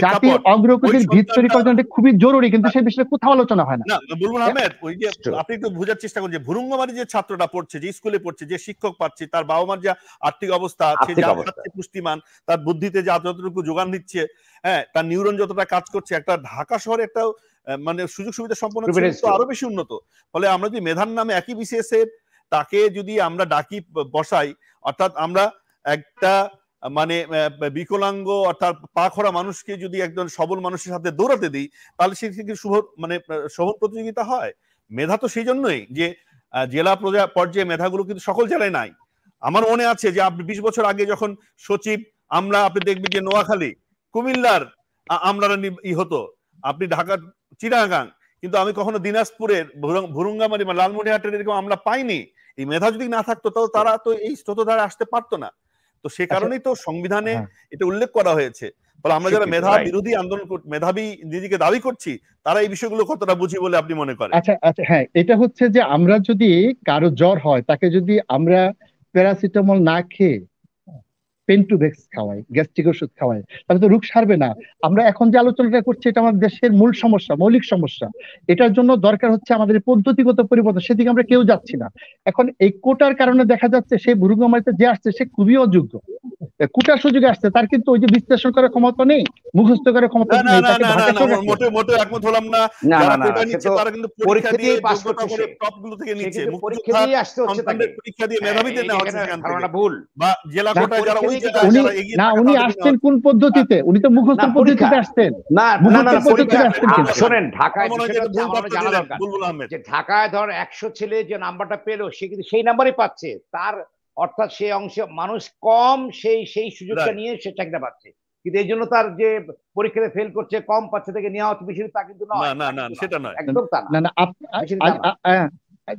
জাতির অগ্রগতির ভিত তৈরি করার জন্য খুবই জরুরি, কিন্তু সেই বিষয়ে কোথাও আলোচনা হয় না।
বুলবুল আহমেদ, ওই যে আপনি একটু বোঝার চেষ্টা করছেন যে ভুরুঙ্গামারি যে ছাত্রটা পড়ছে, যে স্কুলে পড়ছে, যে শিক্ষক পাচ্ছে, তার বাবা মার যে আর্থিক অবস্থা, সে যা খাচ্ছে পুষ্টিমান, তার বুদ্ধিতে যতটুকু যোগান দিচ্ছে, হ্যাঁ, তার নিউরন যতটা কাজ করছে, একটা ঢাকা শহরে একটা মানে সুযোগ সুবিধা সম্পন্ন আরো বেশি উন্নত। ফলে আমরা যদি মেধার নামে একই বিসিএস এর তাকে যদি আমরা ডাকি বসাই, অর্থাৎ আমরা একটা মানে বিকলাঙ্গ অর্থাৎ পা খোড়া মানুষকে যদি একজন সবল মানুষের সাথে দৌড়াতে দিই, তাহলে সে শুভ মানে সবল প্রতিযোগিতা হয়। মেধা তো সেই জন্যই যে জেলা পর্যায়ে মেধাগুলো কিন্তু সকল জেলায় নাই। আমার মনে আছে যে আপনি 20 বছর আগে যখন সচিব, আপনি দেখবেন যে নোয়াখালী, কুমিল্লার আমলারা হতো, আপনি ঢাকার চিটাগাং, কিন্তু আমি কখনো দিনাজপুরের ভুরুঙ্গামারি বা লালমনিরহাটের এরকম আমরা পাইনি। এই মেধা যদি না থাকতো তাহলে তারা তো এই স্রোতধারে আসতে পারতো না। তো সে কারণেই তো সংবিধানে এটা উল্লেখ করা হয়েছে। ফলে আমরা যারা মেধা বিরোধী আন্দোলন, মেধাবী নিজেকে দাবি করছি, তারা এই বিষয়গুলো কতটা বুঝি বলে আপনি মনে করেন?
আচ্ছা, হ্যাঁ, এটা হচ্ছে যে আমরা যদি কারো জ্বর হয়, তাকে যদি আমরা প্যারাসিটামল না খেয়ে পেন্টুভেক্স খাওয়াই, গ্যাস্ট্রিক ওষুধ খাওয়াই, তাহলে তো রোগ সারবে না। আমরা এখন যে আলোচনাটা করছি এটা আমাদের দেশের মূল সমস্যা, মৌলিক সমস্যা। এটার জন্য দরকার হচ্ছে আমাদের পদ্ধতিগত পরিবর্তন, সেদিকে আমরা কেউ যাচ্ছি না। এখন এই কোটার কারণে দেখা যাচ্ছে সেই বুড়ুগমারিতে যে আসছে সে খুবই অযোগ্য, কোটার সুযোগে আসছে, তার কিন্তু ওই যে বিশ্লেষণ করার ক্ষমতা নেই, মুখস্থ করার ক্ষমতা নেই, তাকে ঢাকা শহরে
মোটে একমত হলাম না।
না
যারা
না
কোটা
না, সে
নিচ্ছে
তো
তারা কিন্তু
পরীক্ষা দিয়ে পাস
যোগ্যতা
করছে,
করে
সে
টপ গুলো থেকে নিচ্ছে,
কিন্তু পরীক্ষা
মুক্তিযোদ্ধা
দিয়ে আসতে হচ্ছে তাকে,
সন্তানদের পরীক্ষা দিয়ে মেধাবীদের
এই
নেওয়া হচ্ছে
এখানে
সেখান থেকে,
ধারণা ভুল।
বা জেলা
না,
কোটায় যারা ওই
পরীক্ষা
জেলায়
উনি
যারা এগিয়ে
না,
থাকে
উনি
তাদেরকে
আসছেন
নেওয়া
কোন পদ্ধতিতে? উনি তো মুখস্থ
না পরীক্ষা
পদ্ধতিতে আসছেন,
না না না
মুখস্থ
না
পদ্ধতিতে
পরীক্ষা
আসছেন কিন্তু।
শোনেন, ঢাকায়
মনে হয় যে
বিষয়টা
এটা
হচ্ছে
ভুল
আমাদের
তথ্য
জানা
দিলেন
দরকার
বুলবুল আহমেদ।
যে ঢাকায় ধর 100 ছেলে যে নাম্বারটা পেলো সে কিন্তু সেই নাম্বারই পাচ্ছে, তার অর্থাৎ সেই অংশে মানুষ কম, সেই সুযোগটা
Right.
নিয়ে সে চাকরিটা পাচ্ছে, কিন্তু এই জন্য তার যে পরীক্ষাতে ফেল করছে কম পাচ্ছে থেকে নেওয়া হচ্ছে বেশি, তা কিন্তু
না
নয়,
না
তা
না
কিন্তু
সেটা
নয়,
নয়।
একদম তা
না
না,
না
বেশি তা না।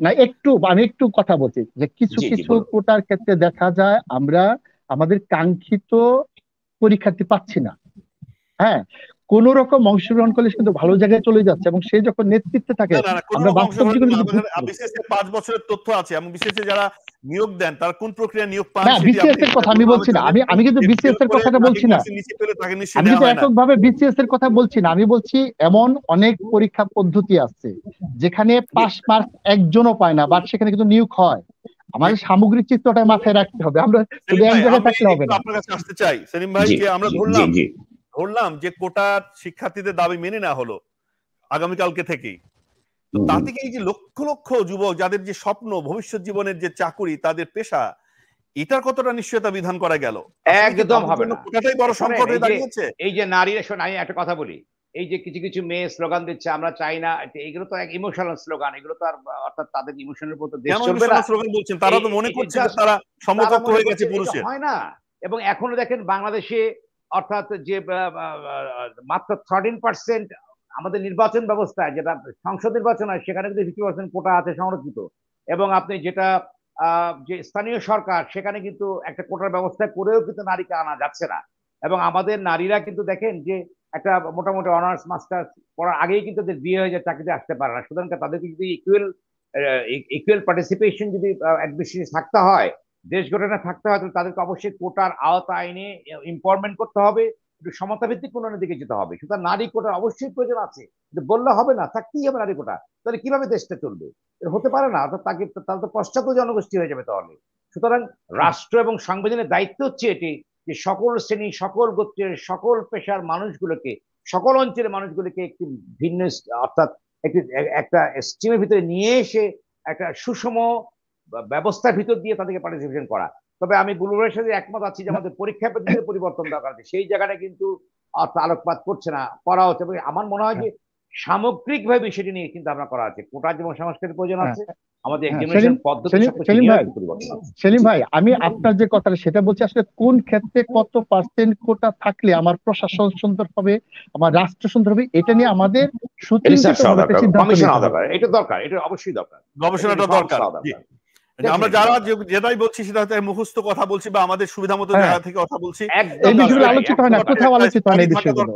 না, আমি একটু কথা বলছি যে কিছু
জি জি
কিছু
বলুন।
কোটার ক্ষেত্রে দেখা যায় আমরা আমাদের কাঙ্ক্ষিত পরীক্ষার্থী পাচ্ছি না। হ্যাঁ, কোন রকম অংশগ্রহণ করলে সে কিন্তু ভালো জায়গায় চলে যাচ্ছে, এবং সে যখন নেতৃত্বে থাকে
না না না, কোন
আমরা
রকম
বাস্তব
অংশগ্রহণ
জীবনে
না।
কিন্তু
আমাদের
ভুগছি।
বিসিএস এর 5 বছরের তথ্য আছে, এবং বিসিএস এ যারা নিয়োগ দেন তারা কোন প্রক্রিয়া নিয়োগ পান
না,
সেটি
বিসিএস
আপনি
এর কথা আমি বলছি না, আমি কিন্তু বিসিএস এর কথাটা বলছি না,
নিচে পেলে তাকে নিশ্চয়ই
আমি
নেওয়া
কিন্তু
হয় না।
এককভাবে বিসিএস এর কথা বলছি না, আমি বলছি এমন অনেক পরীক্ষা পদ্ধতি আছে যেখানে পাস মার্ক একজনও পায় না, বাট সেখানে কিন্তু নিয়োগ হয়। আমাদের সামগ্রিক চিত্রটা মাথায় রাখতে হবে, আমরা শুধু
সেলিম
এক
ভাই,
জায়গায়
আমি
থাকলে হবে
একটু
না।
আপনার কাছে আসতে চাই সেলিম ভাই,
জি
যে আমরা
জি জি
ধরলাম
জি
যে কোটা শিক্ষার্থীদের দাবি মেনে নেওয়া হলো আগামীকালকে থেকেই, তো তা থেকে এই যে লক্ষ লক্ষ যুবক যাদের যে স্বপ্ন, ভবিষ্যৎ জীবনের যে চাকুরি, তাদের পেশা, এটার কতটা নিশ্চয়তা বিধান করা গেল?
একদম হবে না।
কোটাটাই বড় সংকট হয়ে দাঁড়িয়েছে।
এই যে নারীরা, শোন আমি একটা কথা বলি, এই যে কিছু কিছু মেয়ে স্লোগান দিচ্ছে আমরা চাই না, এগুলো তো এক ইমোশনাল স্লোগান, এগুলো তো আর অর্থাৎ তাদের ইমোশনের উপর দেশ
কেন
চলবে না।
স্লোগান বলছেন? তারা তো মনে করছে যে তারা সমকক্ষ হয়ে গেছে পুরুষের।
হয় না। এবং এখনো দেখেন বাংলাদেশে অর্থাৎ যে মাত্র 13% আমাদের নির্বাচন ব্যবস্থায়, যেটা সংসদ নির্বাচন হয় সেখানে কিন্তু 50% কোটা আছে সংরক্ষিত, এবং আপনি যেটা যে স্থানীয় সরকার সেখানে কিন্তু একটা কোটার ব্যবস্থা করেও কিন্তু নারীকে আনা যাচ্ছে না। এবং আমাদের নারীরা কিন্তু দেখেন যে একটা মোটামুটি অনার্স মাস্টার্স পড়ার আগেই কিন্তু তাদের বিয়ে হয়ে যায়, চাকরিতে আসতে পারে না। সুতরাং তাদেরকে যদি ইকুয়াল পার্টিসিপেশন যদি অ্যাডমিশনে থাকতে হয়, দেশ গঠনে থাকতে হয়, তাহলে তাদেরকে অবশ্যই কোটার আওতা আইনে এমপাওয়ারমেন্ট করতে হবে, একটু সমতা ভিত্তিক উন্নয়নের দিকে যেতে হবে। সুতরাং নারী কোটার অবশ্যই প্রয়োজন আছে, কিন্তু বললে হবে না, থাকতেই হবে নারী কোটা, তাহলে কিভাবে দেশটা চলবে? হতে পারে না, অর্থাৎ তাহলে তো পশ্চাৎ জনগোষ্ঠী হয়ে যাবে তাহলে। সুতরাং রাষ্ট্র এবং সংবিধানের দায়িত্ব হচ্ছে এটি যে সকল শ্রেণী, সকল গোত্রের, সকল পেশার মানুষগুলোকে, সকল অঞ্চলের মানুষগুলোকে একটি ভিন্ন অর্থাৎ একটা স্ট্রিমের ভিতরে নিয়ে এসে একটা সুষম ব্যবস্থার ভিতর দিয়ে তাদেরকে পার্টিসিপেশন করা। তবে আমি বুলবুলের সাথে একমত আছি যে আমাদের পরীক্ষা পদ্ধতিতে পরিবর্তন দরকার আছে, সেই জায়গাটা কিন্তু আলোকপাত করছে না, করা হচ্ছে। আমার মনে হয় যে সামগ্রিকভাবে বিষয়টি নিয়ে চিন্তা ভাবনা করা আছে। কোটার যেমন সংস্কারের প্রয়োজন আছে, আমাদের এক্সামিনেশন পদ্ধতি
সেলিম ভাই, আমি আপনার যে কথাটা সেটা বলছি, আসলে কোন ক্ষেত্রে কত পার্সেন্ট কোটা থাকলে আমার প্রশাসন সুন্দর হবে, আমার রাষ্ট্র সুন্দর হবে, এটা নিয়ে আমাদের সুচিন্তিতভাবে একটা সিদ্ধান্ত নিতে হবে।
এটা দরকার, এটা অবশ্যই দরকার,
গবেষণাটা দরকার। আমরা যারা যেটাই বলছি সেটা হয়তো মুখস্থ কথা বলছি বা আমাদের সুবিধা মতো জায়গা থেকে কথা বলছি,
এই বিষয়গুলো আলোচিত হয় না, কোথাও আলোচিত হয় না এই বিষয়গুলো।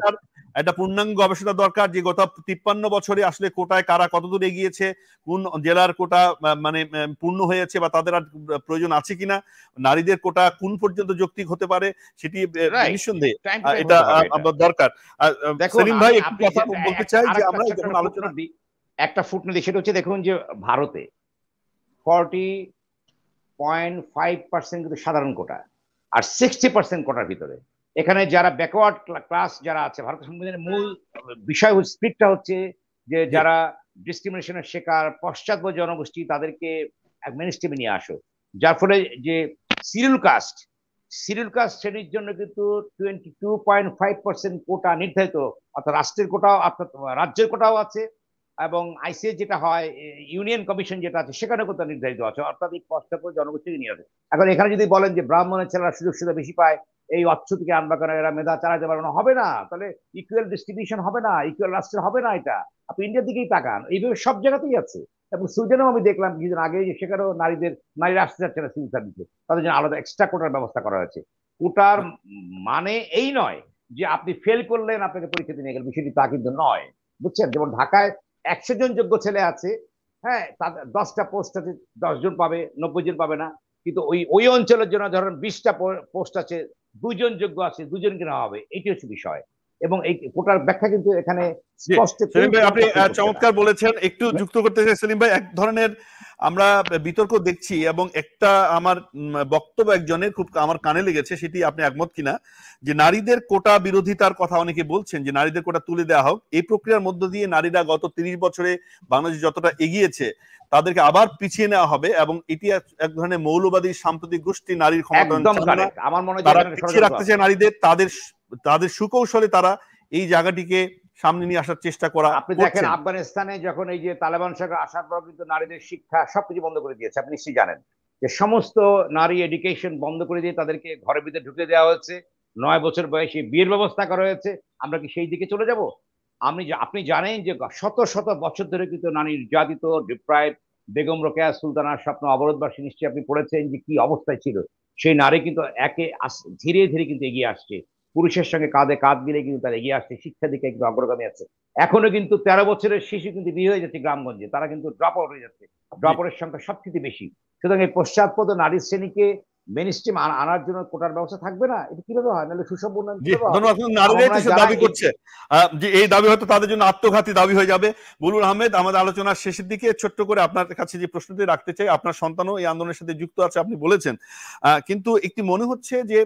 একটা পূর্ণাঙ্গ গবেষণা দরকার যে গত 53 বছরে আসলে কোটায় কারা কতদূর এগিয়েছে, কোন জেলার কোটা মানে পূর্ণ হয়েছে বা তাদের আর প্রয়োজন আছে কিনা, নারীদের কোটা কোন পর্যন্ত যৌক্তিক হতে পারে, সেটি নিঃসন্দেহে এটা দরকার। সেলিম ভাই একটু কথা বলতে চাই যে আমরা যখন আলোচনা
একটা ফুটনোট দিই, সেটা হচ্ছে দেখুন যে ভারতে 40.5% কিন্তু সাধারণ কোটা, আর 60% কোটার ভিতরে। এখানে যারা ব্যাকওয়ার্ড ক্লাস যারা আছে, ভারতের সংবিধানের মূল বিষয় স্পিরিটটা হচ্ছে যে যারা ডিসক্রিমিনেশনের শিকার, পশ্চাৎ জনগোষ্ঠী, তাদেরকে মেইন স্ট্রিমে নিয়ে আসো। যার ফলে যে শিডিউল কাস্ট শ্রেণীর জন্য কিন্তু 22.5% কোটা নির্ধারিত, অর্থাৎ রাষ্ট্রের কোটাও, অর্থাৎ রাজ্যের কোটাও আছে, এবং আইসিএস যেটা হয় ইউনিয়ন কমিশন যেটা আছে সেখানে কোথাও নির্ধারিত আছে, অর্থাৎ এই পশ্চাৎ জনগোষ্ঠীকে নিয়ে আসে। এখন এখানে যদি বলেন যে ব্রাহ্মণের ছেলেরা সুযোগ সুবিধা বেশি পায়, এই অর্থ থেকে আনবা কেন, এরা মেধা চালাতে পারবে না, হবে না, তাহলে ইকুয়াল ডিস্ট্রিবিউশন হবে না, ইকুয়াল রাষ্ট্রের হবে না। এটা আপনি ইন্ডিয়ার দিকেই তাকান, এইভাবে সব জায়গাতেই আছে। এবং সুইডেনেও আমি দেখলাম কিছুদিন আগে যে সেখানেও নারীরা আসতে যাচ্ছে না সিভিল সার্ভিসে, তাদের জন্য আলাদা এক্সট্রা কোটার ব্যবস্থা করা হয়েছে। কোটার মানে এই নয় যে আপনি ফেল করলেন আপনাকে পরীক্ষা দিয়ে নিয়ে গেলেন, বিষয়টি তা কিন্তু নয়, বুঝছেন? যেমন ঢাকায় 100 জন যোগ্য ছেলে আছে, হ্যাঁ, তাদের 10টা পোস্ট আছে, 10 জন পাবে, 90 জন পাবে না। কিন্তু ওই অঞ্চলের জন্য ধরেন 20টা পোস্ট আছে, দুজন যোগ্য আছে, দুজনকে নেওয়া হবে, এটি হচ্ছে বিষয়। এবং এই কোটার ব্যাখ্যা কিন্তু এখানে স্পষ্ট।
সেলিম ভাই আপনি চমৎকার বলেছেন। একটু যুক্ত করতে চাই সেলিম ভাই, এক ধরনের আমরা বিতর্ক দেখছি এবং একটা আমার বক্তব্য একজনের খুব আমার কানে লেগেছে, সেটি আপনি একমত কিনা, যে নারীদের কোটা বিরোধিতার কথা অনেকে বলছেন যে নারীদের কোটা তুলে দেওয়া হোক। এই প্রক্রিয়ার মধ্য দিয়ে নারীরা গত 30 বছরে বাংলাদেশ যতটা এগিয়েছে তাদেরকে আবার পিছিয়ে নেওয়া হবে এবং এটি এক ধরনের মৌলবাদী সাম্প্রতিক গোষ্ঠী নারীর ক্ষমতা
আমার মনে
তারা পিছিয়ে রাখতে চায় নারীদের, তাদের সুকৌশলে তারা এই জায়গাটিকে সামনে নিয়ে আসার চেষ্টা করা।
আপনি দেখেন আফগানিস্তানে যখন এই যে তালেবান সরকার আসার পর কিন্তু নারীদের শিক্ষা সবকিছু বন্ধ করে দিয়েছে। আপনি নিশ্চয়ই জানেন যে সমস্ত নারী এডুকেশন বন্ধ করে দিয়ে তাদেরকে ঘরের ভিতরে ঢুকে দেওয়া হয়েছে, 9 বছর বয়সে বিয়ের ব্যবস্থা করা হয়েছে। আমরা কি সেই দিকে চলে যাব? আপনি জানেন যে শত শত বছর ধরে কিন্তু নারী নির্যাতিত, ডিপ্রাইভ, বেগম রোকেয়া সুলতানার স্বপ্ন অবরোধবাসী নিশ্চয়ই আপনি পড়েছেন যে কি অবস্থায় ছিল। সেই নারী কিন্তু ধীরে ধীরে কিন্তু এগিয়ে আসছে, পুরুষের সঙ্গে কাঁধে কাঁধ মিলে কিন্তু তারা এগিয়ে আসছে, শিক্ষা দিকে কিন্তু অগ্রগামী আছে। এখনো কিন্তু 13 বছরের শিশু কিন্তু বিয়ে হয়ে যাচ্ছে গ্রামগঞ্জে, তারা কিন্তু ড্রপ আউট হয়ে যাচ্ছে, ড্রপ আউটের সংখ্যা সবচেয়ে বেশি। সুতরাং এই পশ্চাৎপদ নারী শ্রেণীকে মেন স্ট্রিম আনার জন্য কোটার ব্যবস্থা থাকবে না, এটা কিভাবে হয়? নাহলে সুষম উন্নয়ন
দাবি করছে যে এই দাবি হয়তো তাদের জন্য আত্মঘাতী দাবি হয়ে যাবে। বুলবুল আহমেদ, আমাদের আলোচনার শেষের দিকে ছোট্ট করে আপনার কাছে যে প্রশ্নটি রাখতে চাই, আপনার সন্তানও এই আন্দোলনের সাথে যুক্ত আছে আপনি বলেছেন, কিন্তু একটি মনে হচ্ছে যে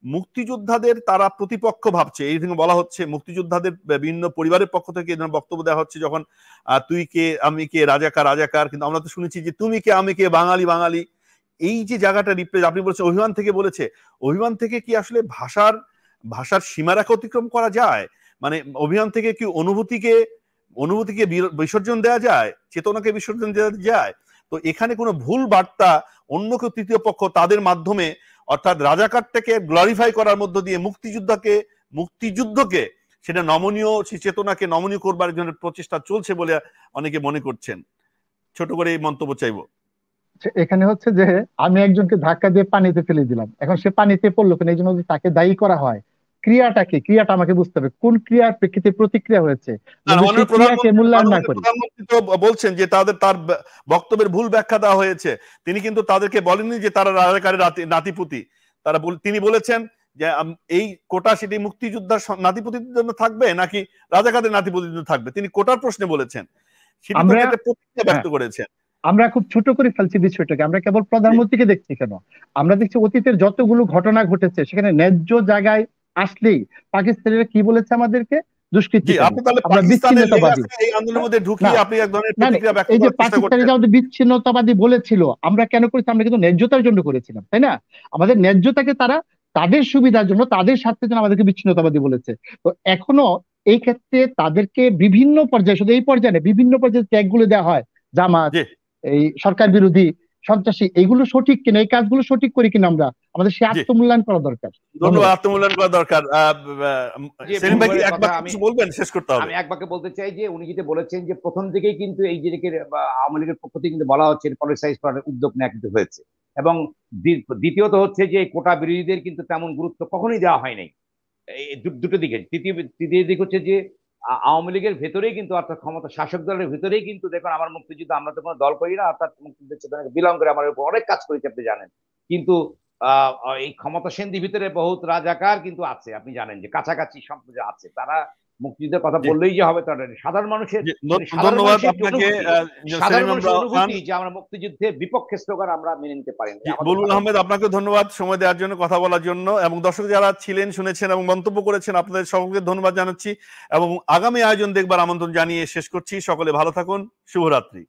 মুক্তিযোদ্ধাদের তারা প্রতিপক্ষ ভাবছে, এই বলা হচ্ছে মুক্তিযোদ্ধাদের বিভিন্ন পরিবারের পক্ষ থেকে এই ধরনের বক্তব্য দেওয়া হচ্ছে, যখন তুই কে আমি কে রাজাকার রাজাকার, কিন্তু আমরা তো শুনেছি যে তুমি কে আমি কে বাঙালি বাঙালি। এই যে জায়গাটা রিপ্লেস আপনি বলছেন অভিমান থেকে বলেছে, অভিমান থেকে কি আসলে ভাষার সীমারেখা অতিক্রম করা যায়? মানে অভিমান থেকে কি অনুভূতিকে বিসর্জন দেওয়া যায়, চেতনাকে বিসর্জন দেওয়া যায়? তো এখানে কোনো ভুল বার্তা অন্য কেউ তৃতীয় পক্ষ তাদের মাধ্যমে, অর্থাৎ রাজাকারটাকে গ্লোরিফাই করার মধ্য দিয়ে মুক্তিযুদ্ধকে সেটা নমনীয়, সেই চেতনাকে নমনীয় করবার জন্য প্রচেষ্টা চলছে বলে অনেকে মনে করছেন। ছোট করে এই মন্তব্য চাইবো।
এখানে হচ্ছে যে আমি একজনকে ধাক্কা দিয়ে পানিতে ফেলে দিলাম, এখন সে পানিতে পড়লো কেন, এই জন্য যদি তাকে দায়ী করা হয়, ক্রিয়াটা আমাকে বুঝতে হবে কোন ক্রিয়ার প্রেক্ষিতে প্রতিক্রিয়া হয়েছে। মূল্যায়ন না করি,
প্রধানমন্ত্রী তো বলছেন যে তার বক্তব্যের ভুল ব্যাখ্যা দেওয়া হয়েছে। তিনি কিন্তু তাদেরকে বলেননি যে তারা রাজাকারের নাতিপুতি, তিনি বলেছেন যে এই কোটা সেটি মুক্তিযোদ্ধার নাতিপুতির জন্য থাকবে নাকি রাজাকারের নাতিপুতির জন্য থাকবে, তিনি কোটার প্রশ্নে বলেছেন, সেটি প্রতিক্রিয়া ব্যক্ত করেছেন।
আমরা খুব ছোট করে ফেলছি বিষয়টাকে, আমরা কেবল প্রধানমন্ত্রীকে দেখছি কেন, আমরা দেখছি অতীতের যতগুলো ঘটনা ঘটেছে সেখানে ন্যায্য জায়গায় আসলেই পাকিস্তানিরা কি বলেছে আমাদেরকে, বিচ্ছিন্নতাবাদী বলেছিল। আমরা কেন করেছি? আমরা কিন্তু ন্যায্যতার জন্য করেছিলাম, তাই না? আমাদের ন্যায্যতাকে তারা তাদের সুবিধার জন্য, তাদের স্বার্থের জন্য আমাদেরকে বিচ্ছিন্নতাবাদী বলেছে। তো এখনো এই ক্ষেত্রে তাদেরকে বিভিন্ন পর্যায়ে, শুধু এই পর্যায়ে বিভিন্ন পর্যায়ে ট্যাগ গুলো দেওয়া হয়, জামাত, এই সরকার বিরোধী, সন্ত্রাসী, এইগুলো সঠিক কিনা, এই কাজগুলো সঠিক করি কিনা আমরা, আমাদের সে আত্মমূল্যায়ন করা দরকার।
ধন্যবাদ। আত্মমূল্যায়ন করা দরকার। সেলিম ভাই একবার কিছু বলবেন, শেষ করতে হবে।
আমি একবারকে বলতে চাই যে উনি যেটা বলেছেন যে প্রথম দিকেই কিন্তু এই যে আওয়ামী লীগের পক্ষ থেকে কিন্তু বলা হচ্ছে পলিটিসাইজ করার উদ্যোগ নেওয়া কিন্তু হয়েছে, এবং দ্বিতীয়ত হচ্ছে যে কোটা বিরোধীদের কিন্তু তেমন গুরুত্ব কখনোই দেওয়া হয় নাই। দুটো দিকে, তৃতীয় দিক হচ্ছে যে আওয়ামী লীগের ভেতরেই কিন্তু, অর্থাৎ ক্ষমতা শাসক দলের ভেতরেই কিন্তু দেখুন আমার মুক্তিযুদ্ধ, আমরা তো কোনো দল করি না, অর্থাৎ মুক্তিযুদ্ধের চেতনাকে বিলং করে আমার উপর অনেক কাজ করেছে আপনি জানেন, কিন্তু এই ক্ষমতাসীনদের ভিতরে বহুত রাজাকার কিন্তু আছে, আপনি জানেন যে কাছাকাছি সম্প্রদায় আছে, তারা মুক্তিযুদ্ধের কথা বললেই যে হবে তার সাধারণ মানুষের অনুভূতি যে আমরা মুক্তিযুদ্ধের বিপক্ষে স্লোগান আমরা মেনে নিতে পারি না।
বুলবুল আহমেদ, আপনাকে ধন্যবাদ সময় দেওয়ার জন্য, কথা বলার জন্য, এবং দর্শক যারা ছিলেন, শুনেছেন এবং মন্তব্য করেছেন আপনাদের সকলকে ধন্যবাদ জানাচ্ছি এবং আগামী আয়োজন দেখবার আমন্ত্রণ জানিয়ে শেষ করছি। সকলে ভালো থাকুন, শুভরাত্রি।